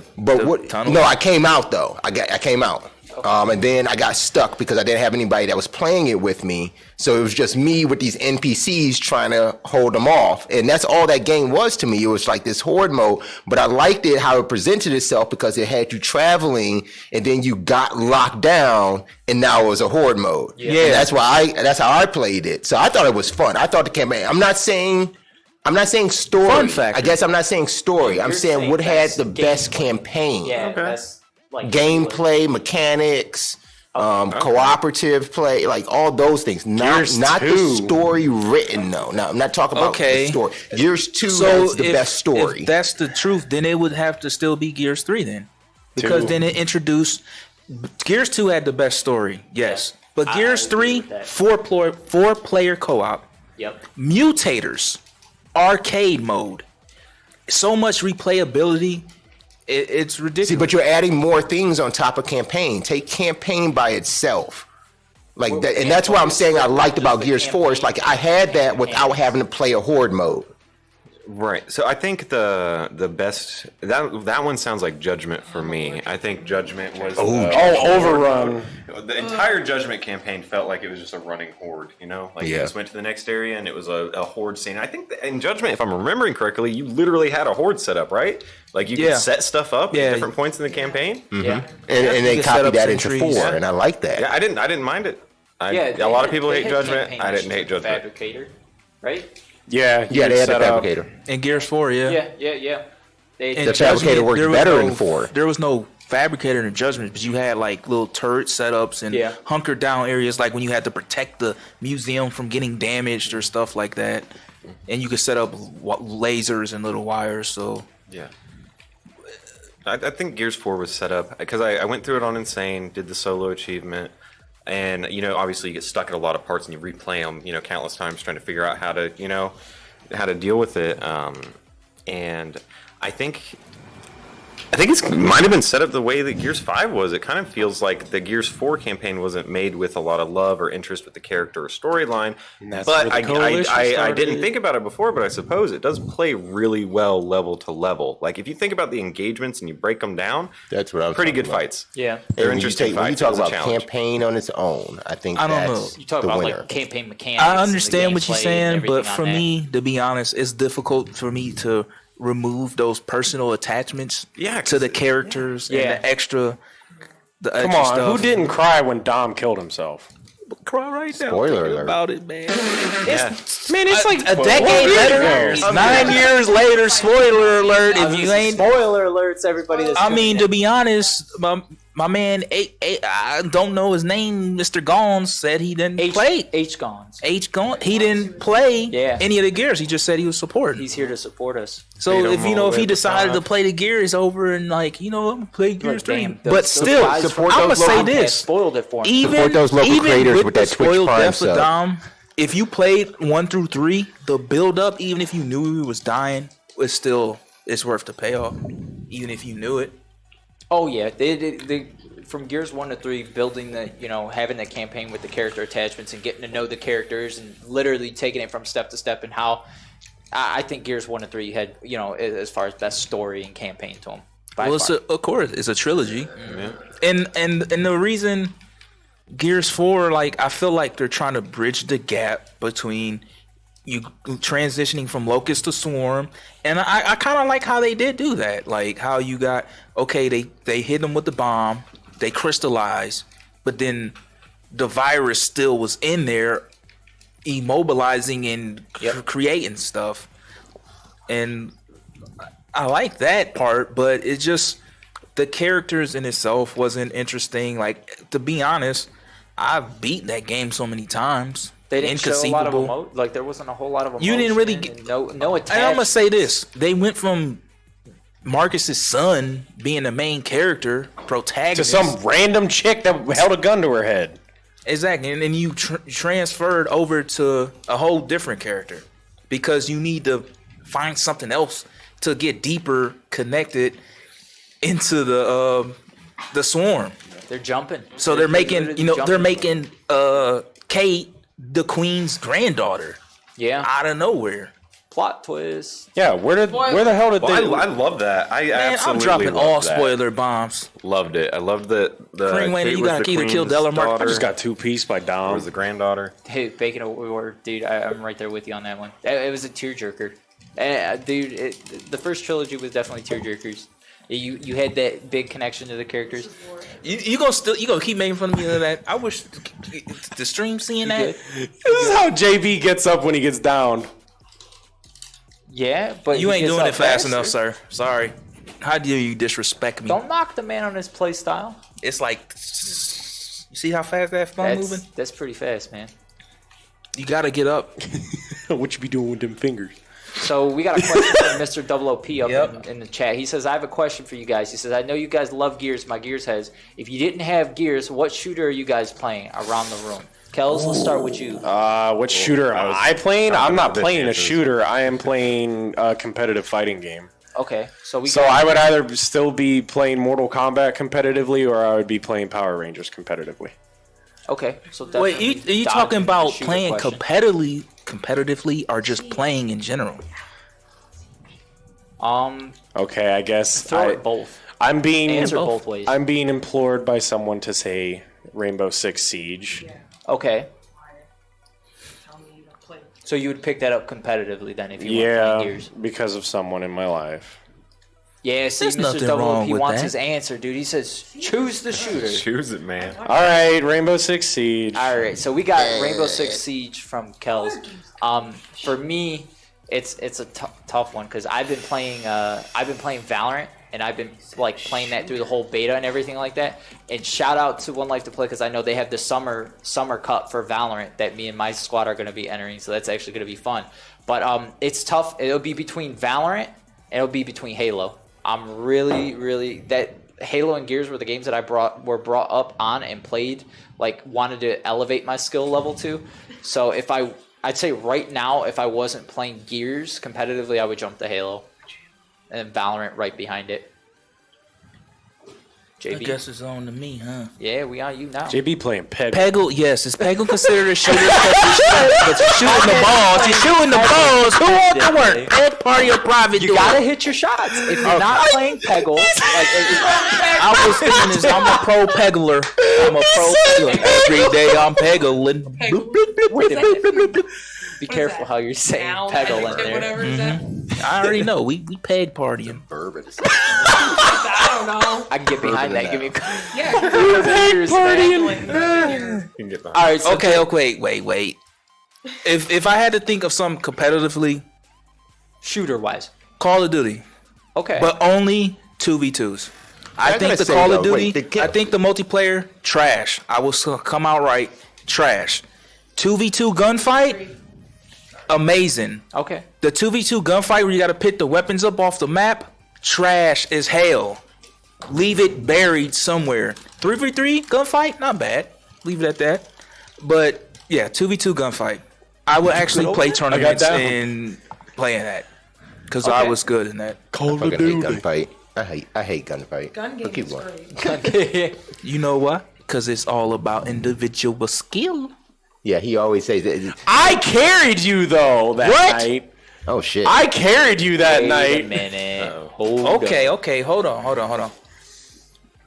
tunnel. No, I came out though. I came out. And then I got stuck because I didn't have anybody that was playing it with me. So it was just me with these NPCs trying to hold them off. And that's all that game was to me. It was like this horde mode. But I liked it how it presented itself because it had you traveling and then you got locked down and now it was a horde mode. Yeah. And that's how I played it. So I thought it was fun. I thought the campaign, I'm not saying story. Fun factor. I guess I'm not saying story. I'm You're saying saying what had best the best gameplay. campaign. Yeah, that's like Gameplay, mechanics, cooperative play, like all those things. Not Gears the 2. story written though. No, I'm not talking about Okay. the story. Gears 2 So is the best story. If that's the truth, then it would have to still be Gears 3 then. Because 2. then it introduced Gears 2 had the best story, yes. But Gears would agree 3, with that. four player co-op, Yep. mutators, arcade mode. So much replayability. It's ridiculous. See, but you're adding more things on top of campaign. Take campaign by itself. Like that, and that's what I'm saying I liked about Gears 4. It's like I had that without having to play a horde mode. Right. So I think the best that one sounds like Judgment for me. I think Judgment was Overrun. The entire Judgment campaign felt like it was just a running horde. You know, like you just went to the next area and it was a horde scene. I think that in Judgment, if I'm remembering correctly, you literally had a horde set up, right? Like you could set stuff up at different points in the campaign. Yeah. And they copied that into centuries. 4, and I like that. Yeah, I didn't mind it. Yeah, A lot of people they hate had Judgment. campaign I didn't missions hate with Judgment. Fabricator, right? Yeah, Yeah, they had a set up. fabricator. In Gears 4, yeah. Yeah. They, In The fabricator worked there was better no- in 4. There was no fabricator in Judgment, but you had like little turret setups and hunkered down areas, like when you had to protect the museum from getting damaged or stuff like that. And you could set up lasers and little wires. So Yeah. I think Gears 4 was set up because I went through it on Insane, did the solo achievement, and obviously you get stuck at a lot of parts and you replay them countless times trying to figure out how to deal with it. And I think it might have been set up the way that Gears 5 was. It kind of feels like the Gears 4 campaign wasn't made with a lot of love or interest with the character or storyline. But I didn't think about it before, but I suppose it does play really well level to level. Like if you think about the engagements and you break them down, That's what I was pretty talking good about. fights. Yeah. They're When you interesting take- when you fights. talk It was a about challenge. campaign on its own, I think I don't that's know. You talk the about winner. like campaign mechanics. I and the understand what you're gameplay and saying, but everything for on that. me, to be honest, it's difficult for me to remove those personal attachments to the characters and the extra Come on, stuff. who didn't cry when Dom killed himself? cry right now? Spoiler thinking alert. about it, man. Man, it's like A decade later, 9 years later. Spoiler alert! If you ain't, spoiler alerts, everybody. That's I mean, tuning to in. be honest, my man, I don't know his name. Mr. Gons said he didn't play. H Gons. Gons. He didn't play Yeah. any of the gears. He just said he was supporting. He's here to support us. So Beat 'em if all the if way he at the decided to top. play the gears over and I'm gonna play Gears 3, Damn, but those still, guys I'm from gonna say Comcast this: spoiled it for him. even Support those local even creators with the that Twitch spoiled Prime death of sub. Dom, if you played 1 through 3, the build up, even if you knew he was dying, it's worth the payoff, even if you knew it. Oh yeah, they from Gears 1 to 3, building the having the campaign with the character attachments and getting to know the characters and literally taking it from step to step, and how I think Gears 1 to 3 had as far as best story and campaign to them. Well, of course, it's a trilogy, and the reason Gears 4, I feel like they're trying to bridge the gap between you transitioning from Locust to Swarm, and I kind of like how they did do that. Like how you got they hit them with the bomb, they crystallized, but then the virus still was in there, immobilizing and creating stuff, and I like that part, but it just the characters in itself wasn't interesting. Like, to be honest, I've beat that game so many times. They didn't show a lot of there wasn't a whole lot of emotion. You didn't really and get no And I'm attachment. gonna say this: they went from Marcus's son being the main character, To protagonist, some random chick that held a gun to her head. exactly, and then you transferred over to a whole different character because you need to find something else to get deeper connected into the swarm. They're jumping. So they're making, literally they're jumping. making Kate the queen's granddaughter out of nowhere. Plot twist. Yeah, where the hell did they? I love that. I Man, I'm absolutely dropping love all that. spoiler bombs. Loved it. I loved the Kareem Wayne, Kate you was gotta the either kill queen's Dell or Mark. daughter, I just got 2-piece by or Dom. was the granddaughter. Hey, bacon a word, dude. I'm right there with you on that one. It was a tearjerker. Dude, the first trilogy was definitely tearjerkers. You had that big connection to the characters. You gonna keep making fun of me of that? I wish the stream seeing that. Good. This is how JB gets up when he gets down. Yeah, but You he ain't gets doing up it fast faster. enough, sir. Sorry. How dare you disrespect me? Don't knock the man on his play style. It's like, you see how fast that phone moving? That's pretty fast, man. You gotta get up. What you be doing with them fingers? So we got a question from Mr. Double OP up Yep. in the chat. He says, I have a question for you guys. He says, I know you guys love Gears, my Gears heads. If you didn't have Gears, what shooter are you guys playing around the room? Kels, let's start with you. What shooter am I playing? I'm not the playing a chances. shooter. I am playing a competitive fighting game. Okay, so So I would either still be playing Mortal Kombat competitively, or I would be playing Power Rangers competitively. Okay, so Wait, definitely are you dodging talking the about shooter playing question. competitively, or just playing in general? Okay, I guess Throw it both. I'm being Answer both ways. I'm being implored by someone to say Rainbow Six Siege. Okay. So you would pick that up competitively then if you weren't Yeah, playing Gears. because of someone in my life. Yeah, see, There's Mr. nothing Double wrong Up, he with wants that. his answer, dude. He says, choose the shooter. Choose it, man. All right, Rainbow Six Siege. All right, so we got Rainbow Six Siege from Kells. For me, it's a tough one because I've been playing Valorant and I've been like playing that through the whole beta and everything like that. And shout out to One Life to Play because I know they have the summer cup for Valorant that me and my squad are going to be entering, so that's actually going to be fun. But it's tough. It'll be between Valorant and it'll be between Halo. I'm really that Halo and Gears were the games that I were brought up on and played, like wanted to elevate my skill level to. So I'd say right now, if I wasn't playing Gears competitively, I would jump to Halo, and Valorant right behind it. I JB, guess it's on to me, huh? yeah, we on you now. JB playing Peg. Peggle, yes. Is Peggle considered a shooter? Because he's shooting the balls. He's shooting the balls. Who wants to work? Peg party or private You duel? gotta hit your shots. If you're not playing Peggle, I was thinking this. I'm a pro peggler. I'm a pro peggler. Every day I'm peggling. wait a minute. Be careful how you're saying Now, Peggle in adjective, there. whatever is that? I already know. We peg partying. I don't know. I can get behind that. Give me a Yeah. You can get behind. all right. So Okay. Wait. If I had to think of something competitively, shooter wise, Call of Duty, okay. but only 2v2s. I gotta think the say, Call though, of Duty. wait, I think the multiplayer trash. I will come out right trash. 2v2 gunfight, amazing. okay. The 2v2 gunfight where you got to pick the weapons up off the map, trash as hell. Leave it buried somewhere. 3v3 gunfight, not bad. Leave it at that. But yeah, 2v2 gunfight. I would actually play tournaments down. and play in that because I Okay. was good in that. I fucking hate gunfight. I hate gunfight. Gun But game keep is going. great. You know what? Because it's all about individual skill. Yeah, he always says that. I carried you though that What? night. Oh shit. I carried you that Wait a night. minute. Okay. Hold on.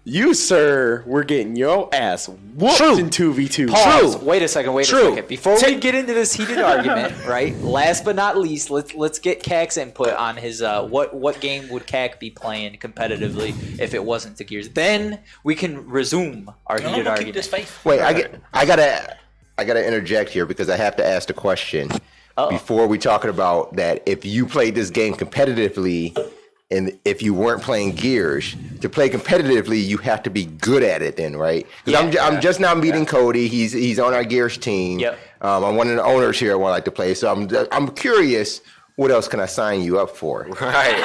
You, sir, were getting your ass whooped True. in 2v2. Pause. True. Wait a second. True. Before we get into this heated argument, right? Last but not least, let's get Kak's input on his what game would Kak be playing competitively if it wasn't the Gears. Then we can resume our heated argument. Wait, I gotta interject here because I have to ask the question before we talking about that. If you played this game competitively, and if you weren't playing Gears, to play competitively, you have to be good at it. Then, right? Because I'm just now meeting Cody. He's on our Gears team. Yep. I'm one of the owners here. I want to like to play. So I'm curious. What else can I sign you up for? Right.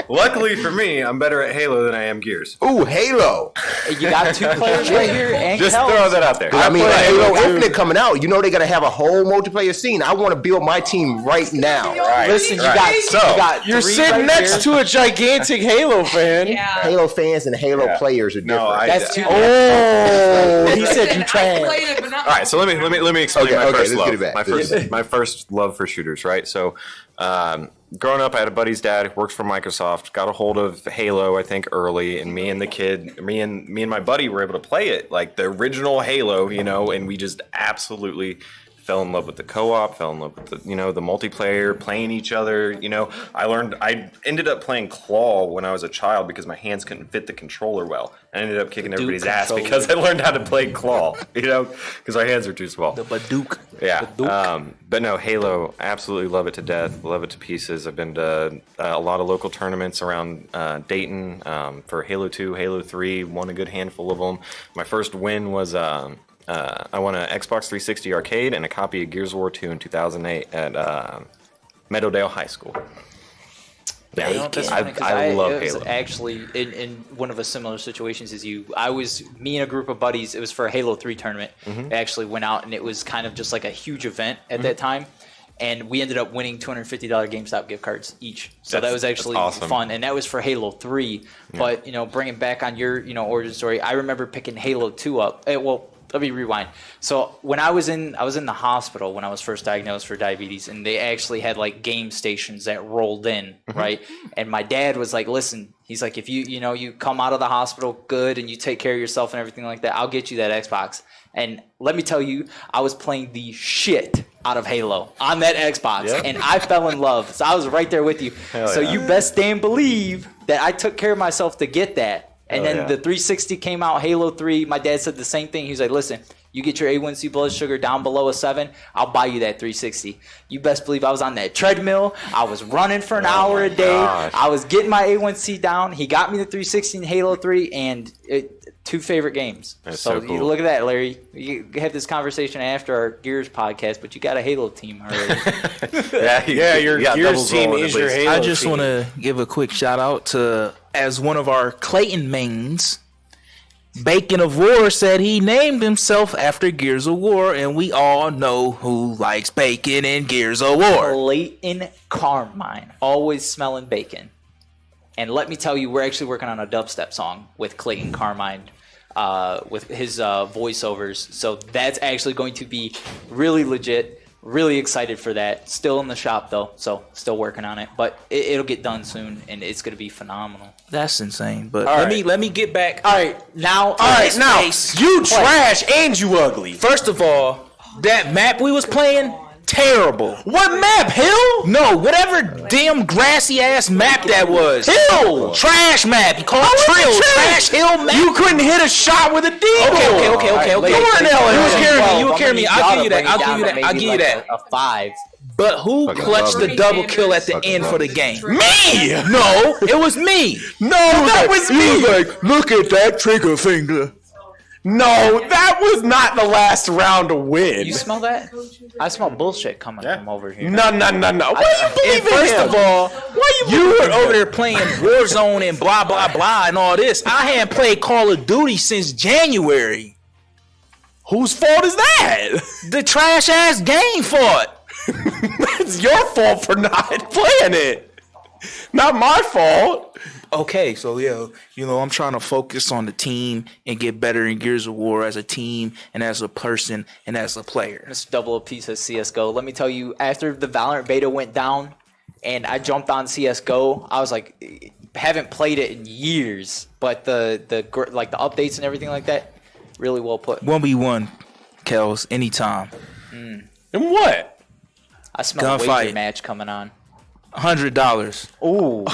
Luckily for me, I'm better at Halo than I am Gears. Ooh, Halo. You got two players right here, and Just Kells. throw that out there. I mean, play Halo Halo too. Infinite coming out. You know they gotta have a whole multiplayer scene. I want to build my team right now. Listen, you Right. got So, you got You're three sitting right next here. to a gigantic Halo fan. Yeah. Halo fans and Halo players are different. No, That's two. Oh, he said you I trash. played it, but not. All right, so let me explain Okay, my okay, first let's get it love. back. My first love for shooters, right? So, growing up, I had a buddy's dad who works for Microsoft. Got a hold of Halo, I think, early, and me and my buddy were able to play it like the original Halo, and we just absolutely fell in love with the co-op, fell in love with the multiplayer, playing each other. I ended up playing Claw when I was a child because my hands couldn't fit the controller well. I ended up kicking everybody's ass controller. because I learned how to play Claw, because our hands are too small. The Badook. Yeah. But no, Halo, absolutely love it to death. Love it to pieces. I've been to a lot of local tournaments around Dayton for Halo 2, Halo 3, won a good handful of them. My first win was I won an Xbox 360 arcade and a copy of Gears of War 2 in 2008 at Meadowdale High School. Yeah, You know, that's funny 'cause I love was Halo. actually in one of the similar situations as you. Me and a group of buddies. It was for a Halo 3 tournament. Mm-hmm. I actually went out and it was kind of just like a huge event at that time. And we ended up winning $250 GameStop gift cards each. So that was actually awesome. fun. And that was for Halo 3. But, bringing back on your, origin story, I remember picking Halo 2 up. let me rewind. So when I was in the hospital when I was first diagnosed for diabetes, and they actually had like game stations that rolled in, right? And my dad was like, "Listen," he's like, "if you come out of the hospital good and you take care of yourself and everything like that, I'll get you that Xbox." And let me tell you, I was playing the shit out of Halo on that Xbox, and I fell in love. So I was right there with you. So you best damn believe that I took care of myself to get that. And then the 360 came out, Halo 3. My dad said the same thing. He was like, "Listen, you get your A1C blood sugar down below a 7, I'll buy you that 360. You best believe I was on that treadmill. I was running for an hour a day. gosh. I was getting my A1C down. He got me the 360 in Halo 3, and two favorite games. That's So so you cool. look at that, Larry. You have this conversation after our Gears podcast, but you got a Halo team already. Your got Gears doubles team rolling is at your least. Halo I just team. want to give a quick shout out to, as one of our Clayton mains, Bacon of War said he named himself after Gears of War, and we all know who likes bacon in Gears of War. Clayton Carmine, always smelling bacon. And let me tell you, we're actually working on a dubstep song with Clayton Carmine, with his voiceovers. So that's actually going to be really legit. Really excited for that. Still in the shop though, so still working on it. But it'll get done soon, and it's going to be phenomenal. That's insane. But All let me get back. All right, Now, you trash and you ugly. First of all, that map we was playing, terrible. What map? Hill? No, whatever damn grassy ass map that was. Hill. Trash map. You call it Trill. Trash hill map. You couldn't hit a shot with a deagle. Okay. You weren't Ellen. You would carry me. I'll give you that. I'll give you that. A 5. But who Fucking clutched love the it. double kill at the end for the game? Me? No, it was me. No, that was me. like, look at that trigger finger. No, that was not the last round to win. You smell that? I smell bullshit coming from over here. No. Why you believe in First him? of all, Why you were over there playing Warzone and blah blah blah and all this. I hadn't played Call of Duty since January. Whose fault is that? The trash ass game fault. It's your fault for not playing it. Not my fault. Okay, so yeah, I'm trying to focus on the team and get better in Gears of War as a team and as a person and as a player. Mr. Double OP says CSGO. Let me tell you, after the Valorant beta went down and I jumped on CSGO, I was like, haven't played it in years, but the updates and everything like that, really well put. 1v1, Kels, anytime. And what? I smell a Gunfight. wager match coming on. $100. Ooh.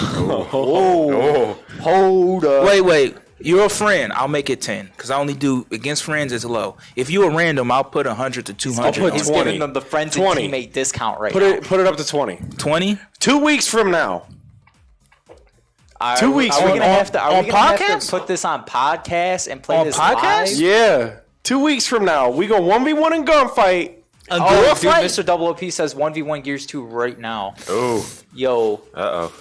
Hold up. Wait. You're a friend. I'll make it 10 because I only do against friends. It's low. If you a random, I'll put 100 to 200. put He's 20. giving them the friends and 20. teammate discount right Put now. it up to 20. 20. 2 weeks from now. 2 weeks Are we on- gonna have to? Are on we gonna have podcast? to put this on podcast and play On this podcast? live? Yeah. 2 weeks from now, we go 1v1 in gunfight. Oh, dude, Mr. Double OP says 1v1 Gears 2 right now. Oh, Yo, uh-oh.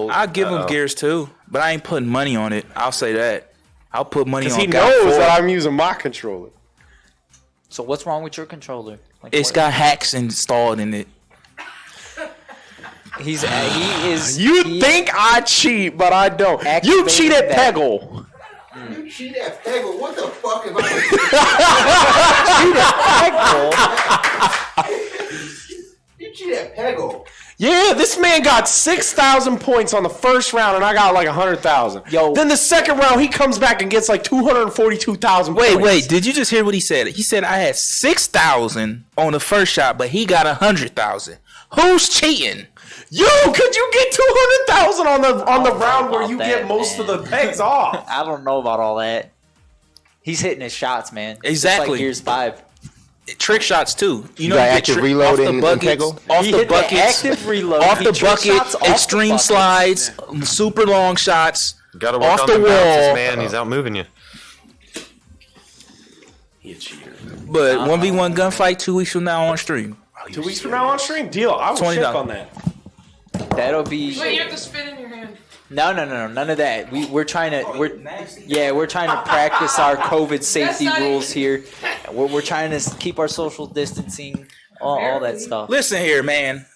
I'll give him Gears too, but I ain't putting money on it. I'll say that. I'll put money Because on he God knows 4. that I'm using my controller. so what's wrong with your controller? Like, It's what- got hacks installed in it. he is. You he- think I cheat, but I don't. You Activated cheat at that. Peggle. You cheat at Peggle. What the fuck am I? You cheat at Peggle. Yeah, this man got 6,000 points on the first round, and I got like 100,000. Yo. Then the second round, he comes back and gets like 242,000 points. Wait, did you just hear what he said? He said I had 6,000 on the first shot, but he got 100,000. Who's cheating? Yo, could you get 200,000 on the round where about you that, get most man. of the pegs off? I don't know about all that. He's hitting his shots, man. Just Exactly. like Gears 5. Trick shots too. You know, got you get active trick- reload off the in buckets, Peggle? off He the hit the buckets, active reload. off He the trick bucket, shots off the extreme bucket. slides, super long shots. Got to work Off on the the bounces, wall. man. He's out moving you. But 1v1 gunfight 2 weeks from now on stream. 2 weeks from now on stream? Deal. I will $20. check on that. That'll be. Wait, you have to spit in your hand. No, none of that. We're trying to practice our COVID safety not rules here. We're trying to keep our social distancing, all that stuff. Listen here, man.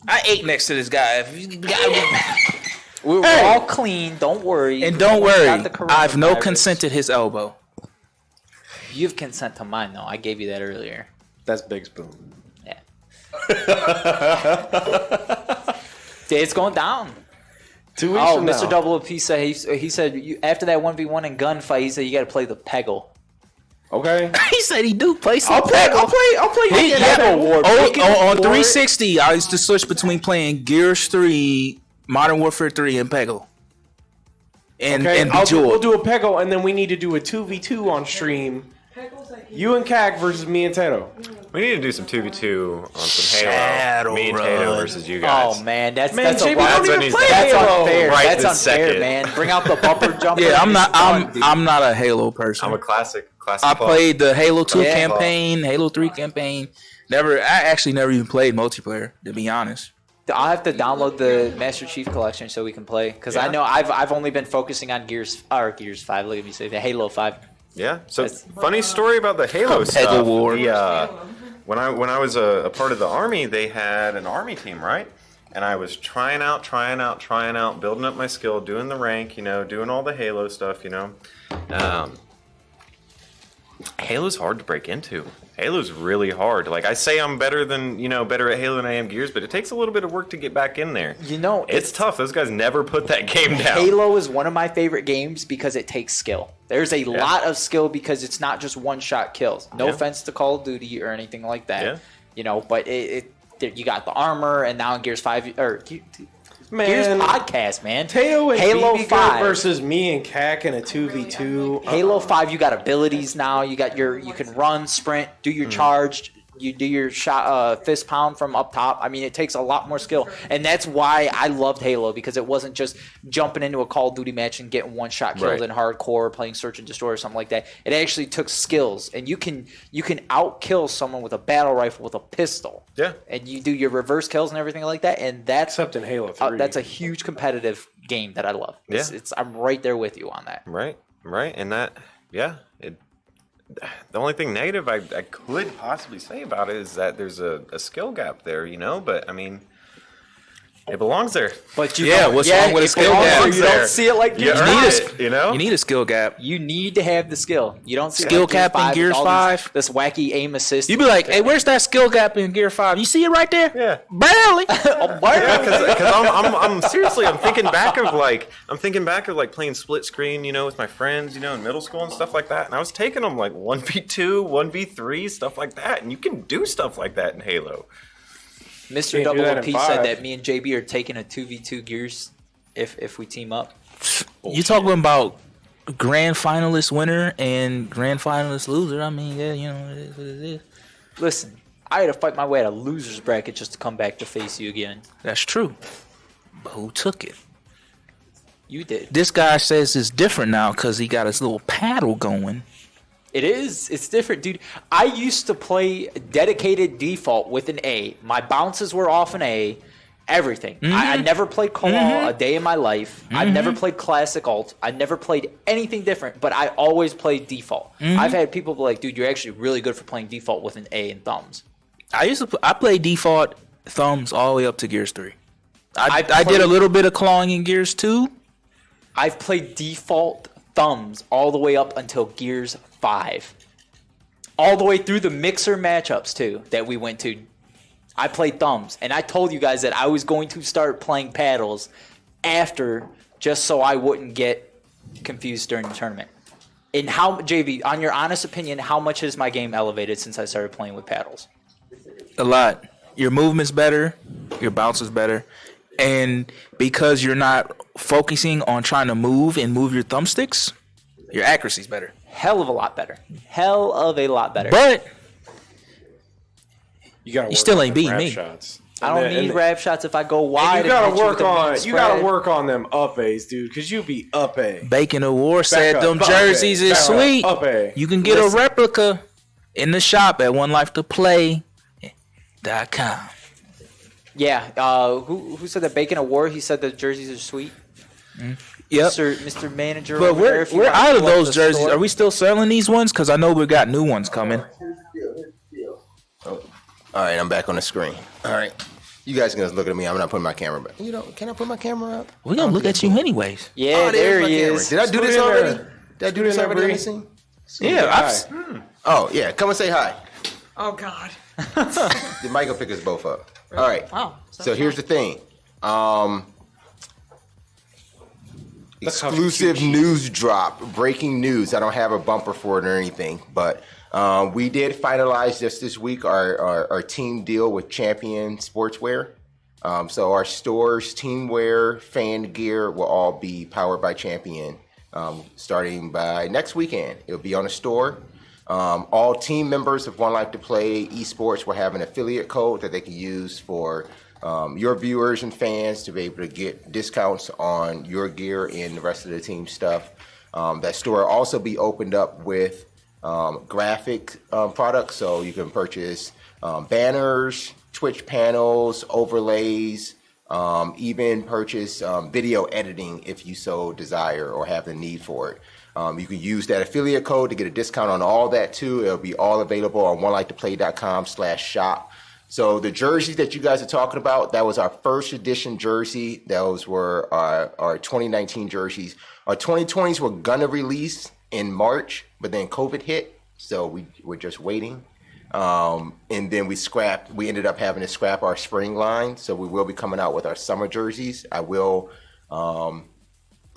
I ate next to this guy. If you got- We're all clean. Don't worry. And don't We worry, got the I've no coronavirus. consent at his elbow. You have consent to mine, though. I gave you that earlier. That's Big Spoon. Yeah. It's going down. 2 weeks Oh, from Mr. now. Double OP said he said after that 1v1 in gunfight, he said you got to play the Peggle. Okay. He said he do play some I'll play. He, Peggle War. on 360, I used to switch between playing Gears 3, Modern Warfare 3, and Peggle. And Okay, we'll Bejeweled. do a Peggle, and then we need to do a 2v2 on stream. You and Kak versus me and Tato. We need to do some 2v2 on some Halo. Shadow Me and Run. Tato versus you guys. Oh man, that's Man, a JB wild- don't even needs play to- that's Halo. unfair. Right That's this unfair, second. man. Bring out the bumper jumper. Yeah, I'm not. It's I'm not a Halo person. I'm a classic. I played the Halo 2 Yeah. campaign, Halo 3 campaign. I actually never even played multiplayer, to be honest. I'll have to download the Master Chief Collection so we can play. Because I know I've only been focusing on Gears 5. Look at me say the Halo 5. Yeah. So funny story about the Halo stuff. Peggle War. When I was a part of the army, they had an army team, right? And I was trying out, building up my skill, doing the rank, doing all the Halo stuff, Halo's hard to break into. Halo's really hard. Like I say, I'm better at Halo than I am Gears, but it takes a little bit of work to get back in there. It's tough. Those guys never put that game down. Halo is one of my favorite games because it takes skill. There's a lot of skill because it's not just one-shot kills. No offense to Call of Duty or anything like that. Yeah. But you got the armor, and now in Gears 5 or Man, Gears podcast, man. Tato and Halo BB 5 versus me and Kak in a 2v2. Halo 5, you got abilities now. You can run, sprint, do your charged. You do your shot, fist pound from up top. I mean, it takes a lot more skill, and that's why I loved Halo, because it wasn't just jumping into a Call of Duty match and getting one shot killed Right. in hardcore, playing search and destroy or something like that. It actually took skills, and you can out kill someone with a battle rifle with a pistol. Yeah. And you do your reverse kills and everything like that, and that's Except in Halo 3. that's a huge competitive game that I love. Yeah. I'm right there with you on that. Right. And that, the only thing negative I could possibly say about it is that there's a skill gap there, but I mean, it belongs there. But what's wrong with a it skill belongs gap? there. You don't see it like You Gears earned 5. it, You need a skill gap. You need to have the skill. You don't see Skill like cap in with Gears all 5. This wacky aim assist. You be like, hey, where's that skill gap in Gear 5? You see it right there? Yeah. Barely. Because I'm seriously, I'm thinking back of like playing split screen, with my friends, in middle school and stuff like that. And I was taking them like 1v2, 1v3, stuff like that. And you can do stuff like that in Halo. Mr. Can't do Double that OP in said 5. that me and JB are taking a 2v2 Gears if we team up. You talking about grand finalist winner and grand finalist loser? I mean, it is what it is. Listen, I had to fight my way out of loser's bracket just to come back to face you again. That's true. But who took it? You did. This guy says it's different now because he got his little paddle going. It is. It's different, dude. I used to play dedicated default with an A. My bounces were off an A. Everything. I never played Call a day in my life. I've never played Classic Alt. I never played anything different, but I always played default. I've had people be like, dude, you're actually really good for playing default with an A and thumbs. I played default thumbs all the way up to Gears 3. I did a little bit of clawing in Gears 2. I've played default thumbs all the way up until Gears 5. All the way through the mixer matchups, too, that we went to. I played thumbs. And I told you guys that I was going to start playing paddles after, just so I wouldn't get confused during the tournament. And how, JV, on your honest opinion, how much has my game elevated since I started playing with paddles? A lot. Your movement's better. Your bounce is better. And because you're not focusing on trying to move your thumbsticks, your accuracy's better. Hell of a lot better. Hell of a lot better. But You still ain't beating me. Shots. I don't need rap shots if I go wide. And you gotta and hit work with a on. mean You gotta spread. work on them up A's, dude, because you be up A. Bacon Award said up, them up jerseys A, is back up, sweet. up A. You can get Listen. a replica in the shop at OneLifeToPlay.com. Yeah. Who said that Bacon Award? He said the jerseys are sweet. Yep. Mr. Manager. But over there, if you we're want to out of pull up those the jerseys. store. Are we still selling these ones? Because I know we got new ones coming. All right, I'm back on the screen. All right. You guys can just look at me. I'm not putting my camera back. Can I put my camera up? We're going to look at you anyways. Yeah, there my he camera. is. Did I do Put this it in already? there. Did I do Put it this in there, already on Bree. the scene? Yeah, Oh, yeah. Come and say hi. Oh God. The mic will pick us both up. All right. Wow. So here's the thing. Exclusive news drop, breaking news. I don't have a bumper for it or anything, but we did finalize this week our team deal with Champion Sportswear. So our stores, team wear, fan gear will all be powered by Champion starting by next weekend. It'll be on the store. All team members of One Life to Play Esports will have an affiliate code that they can use for your viewers and fans to be able to get discounts on your gear and the rest of the team stuff. That store will also be opened up with graphic products, so you can purchase banners, Twitch panels, overlays, even purchase video editing if you so desire or have the need for it. You can use that affiliate code to get a discount on all that too. It'll be all available on onelifetoplay.com/shop. So the jerseys that you guys are talking about, that was our first edition jersey. Those were our 2019 jerseys. Our 2020s were gonna release in March, but then COVID hit, so we were just waiting. And then we ended up having to scrap our spring line, so we will be coming out with our summer jerseys. I will,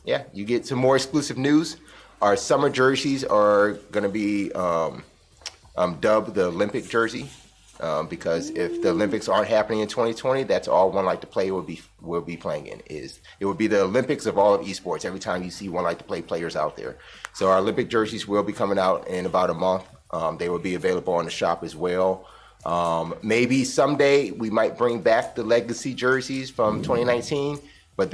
you get some more exclusive news. Our summer jerseys are going to be dubbed the Olympic jersey because if the Olympics aren't happening in 2020, that's all One Life to Play will be playing in. It will be the Olympics of all of esports. Every time you see One Life to Play players out there, so our Olympic jerseys will be coming out in about a month. They will be available on the shop as well. Maybe someday we might bring back the legacy jerseys from 2019, but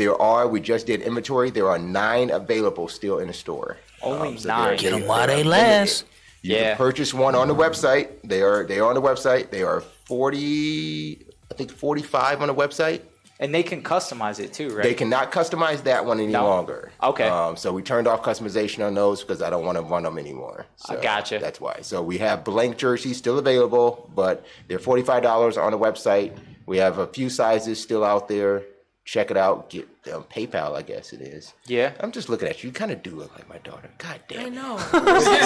we just did inventory. There are 9 available still in the store. Only So 9. Get them while they last. You Yeah. can purchase one on the website. They are on the website. They are 45 on the website. And they can customize it too, right? They cannot customize that one any longer. Okay. So we turned off customization on those because I don't want to run them anymore. So Gotcha. That's why. So we have blank jerseys still available, but they're $45 on the website. We have a few sizes still out there. Check it out. Get PayPal, I guess it is. Yeah. I'm just looking at you. You kind of do look like my daughter. God damn. I know. We're sisters.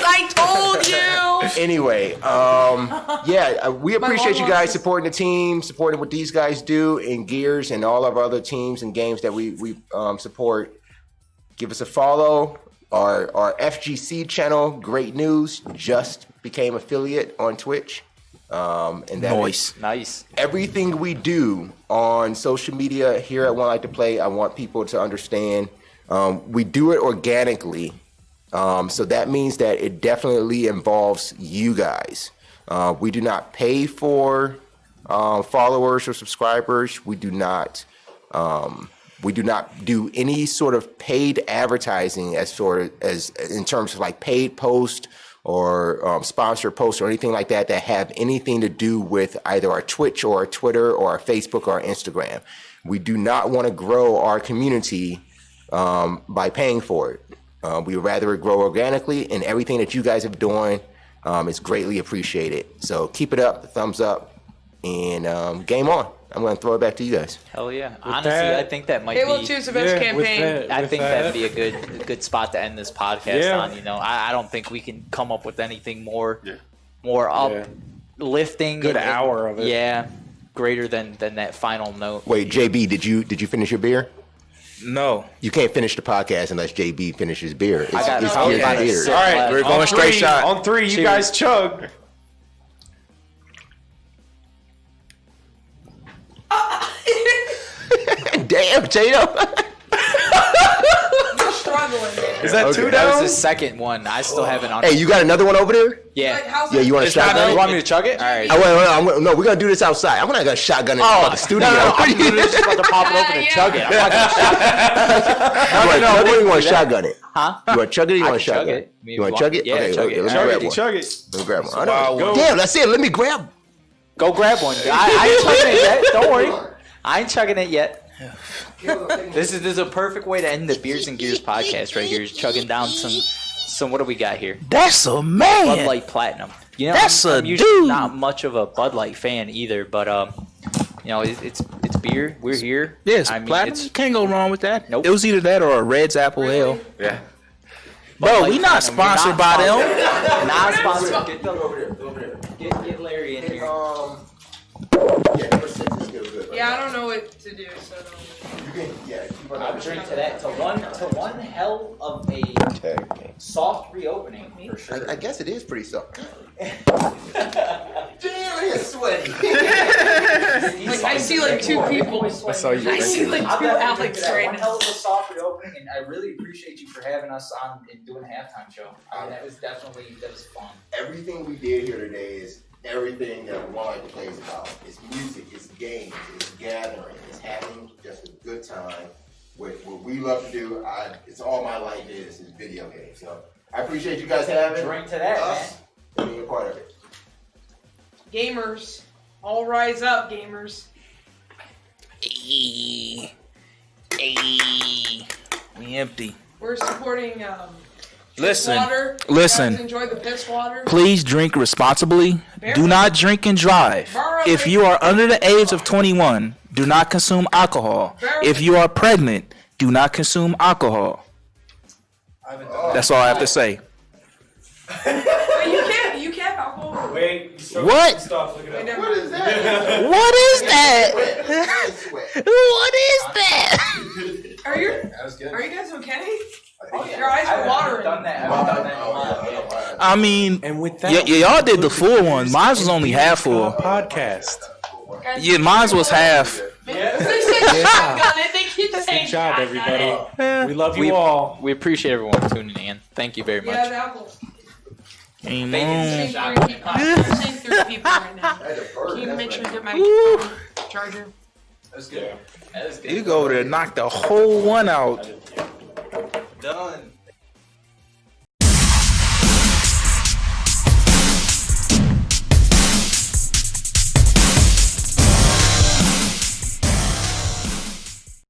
I told you. Anyway, we appreciate you guys supporting the team, supporting what these guys do in Gears and all of our other teams and games that we support. Give us a follow. Our FGC channel, Great News, just became affiliate on Twitch. And that is Nice. everything we do on social media here at One Life to Play. I want people to understand we do it organically. So that means that it definitely involves you guys. We do not pay for followers or subscribers. We do not do any sort of paid advertising as in terms of like paid post or sponsored posts or anything like that have anything to do with either our Twitch or our Twitter or our Facebook or our Instagram. We do not want to grow our community by paying for it. We would rather it grow organically, and everything that you guys have doing is greatly appreciated. So keep it up, thumbs up, and game on. I'm going to throw it back to you guys. Hell yeah. Honestly, I think that might Halo be. 2 is the best campaign. I think that'd be a good spot to end this podcast on. You know, I don't think we can come up with anything more uplifting. Good hour of it. Yeah, greater than that final note. Wait, JB, did you finish your beer? No. You can't finish the podcast unless JB finishes beer. It's got Gears okay. and Beers. All right, We're going straight shot. On 3, you guys chug. Damn, Tato. You're struggling, man. Is that Okay. 2 That was down? the second one. I still haven't. Hey, you got another one over there? Yeah. Like, how's Yeah, you want a It's not shotgun? done. You it? want me to chug it? All right. No, we're gonna do this outside. I'm not gonna shotgun it in the studio. I'm literally just about to pop it open and chug it. I'm not gonna You want to chug it or you want to shotgun it? Huh? You want to chug it or you I want to can chug shotgun it. it? You want to chug it? Yeah, Okay, chug okay, it. let me Chug grab it, one. chug it. Let me grab one. wild one. Damn, that's it. Let me grab. Go grab one. I ain't chugging it yet. Don't worry. I ain't chugging it yet. This is a perfect way to end the Beers and Gears podcast right here. Is chugging down some. What do we got here? That's a Bud man. Light Platinum. You know, That's I'm a usually dude. not much of a Bud Light fan either, but you know, it's beer. We're here. Yes, I mean, platinum. it's Can't go wrong with that. Nope. It was either that or a Red's Apple Ale. Yeah. Bro, like, we not we're sponsored by them. Not sponsored. Get Doug over there. Over there. Get Larry in here. Yeah, number 6 is still good. Right Yeah, I now. don't know what to do, so don't. You can, yeah, keep on I'll drink to that. To one hell of a soft reopening for sure. I guess it is pretty soft. Damn, it is sweaty. Like, I see like 2 people. I saw you. I see like 2 I'll definitely Alex drink to that. right One now. hell of a soft reopening, and I really appreciate you for having us on and doing a halftime show. I mean, that was fun. Everything we did here today is everything that One Life plays about. It's music, it's games, it's gathering, it's having just a good time with what we love to do. It's all my life is video games. So I appreciate you guys having Drink to that, us and being a part of it. Gamers, all rise up, gamers. Hey, we empty. We're supporting Listen, piss water. listen. You guys enjoy the piss water. Please drink responsibly. Do not drink and drive. If you are under the age of 21, do not consume alcohol. If you are pregnant, do not consume alcohol. That's all I have to say. Wait, you can't alcohol. Wait, What? stop looking Wait, at never What mind. is that? What is that? Sweat. What is that? Are you guys okay? Your eyes are watering. Done that. I haven't done that in a while. Yeah. I mean, And with that, y'all did the full one. Mine was only half full. podcast. Guys, Yeah, mine was half. They said shotgun it. They keep saying Good job, shotgun everybody. it. We love you all. We appreciate everyone tuning in. Thank you very Yeah, much. the alcohol. Amen. Saying 3 people. I'm saying 3 people right now. Can you make sure to get my charger? That's good. You go over there and knock the whole one out. Done.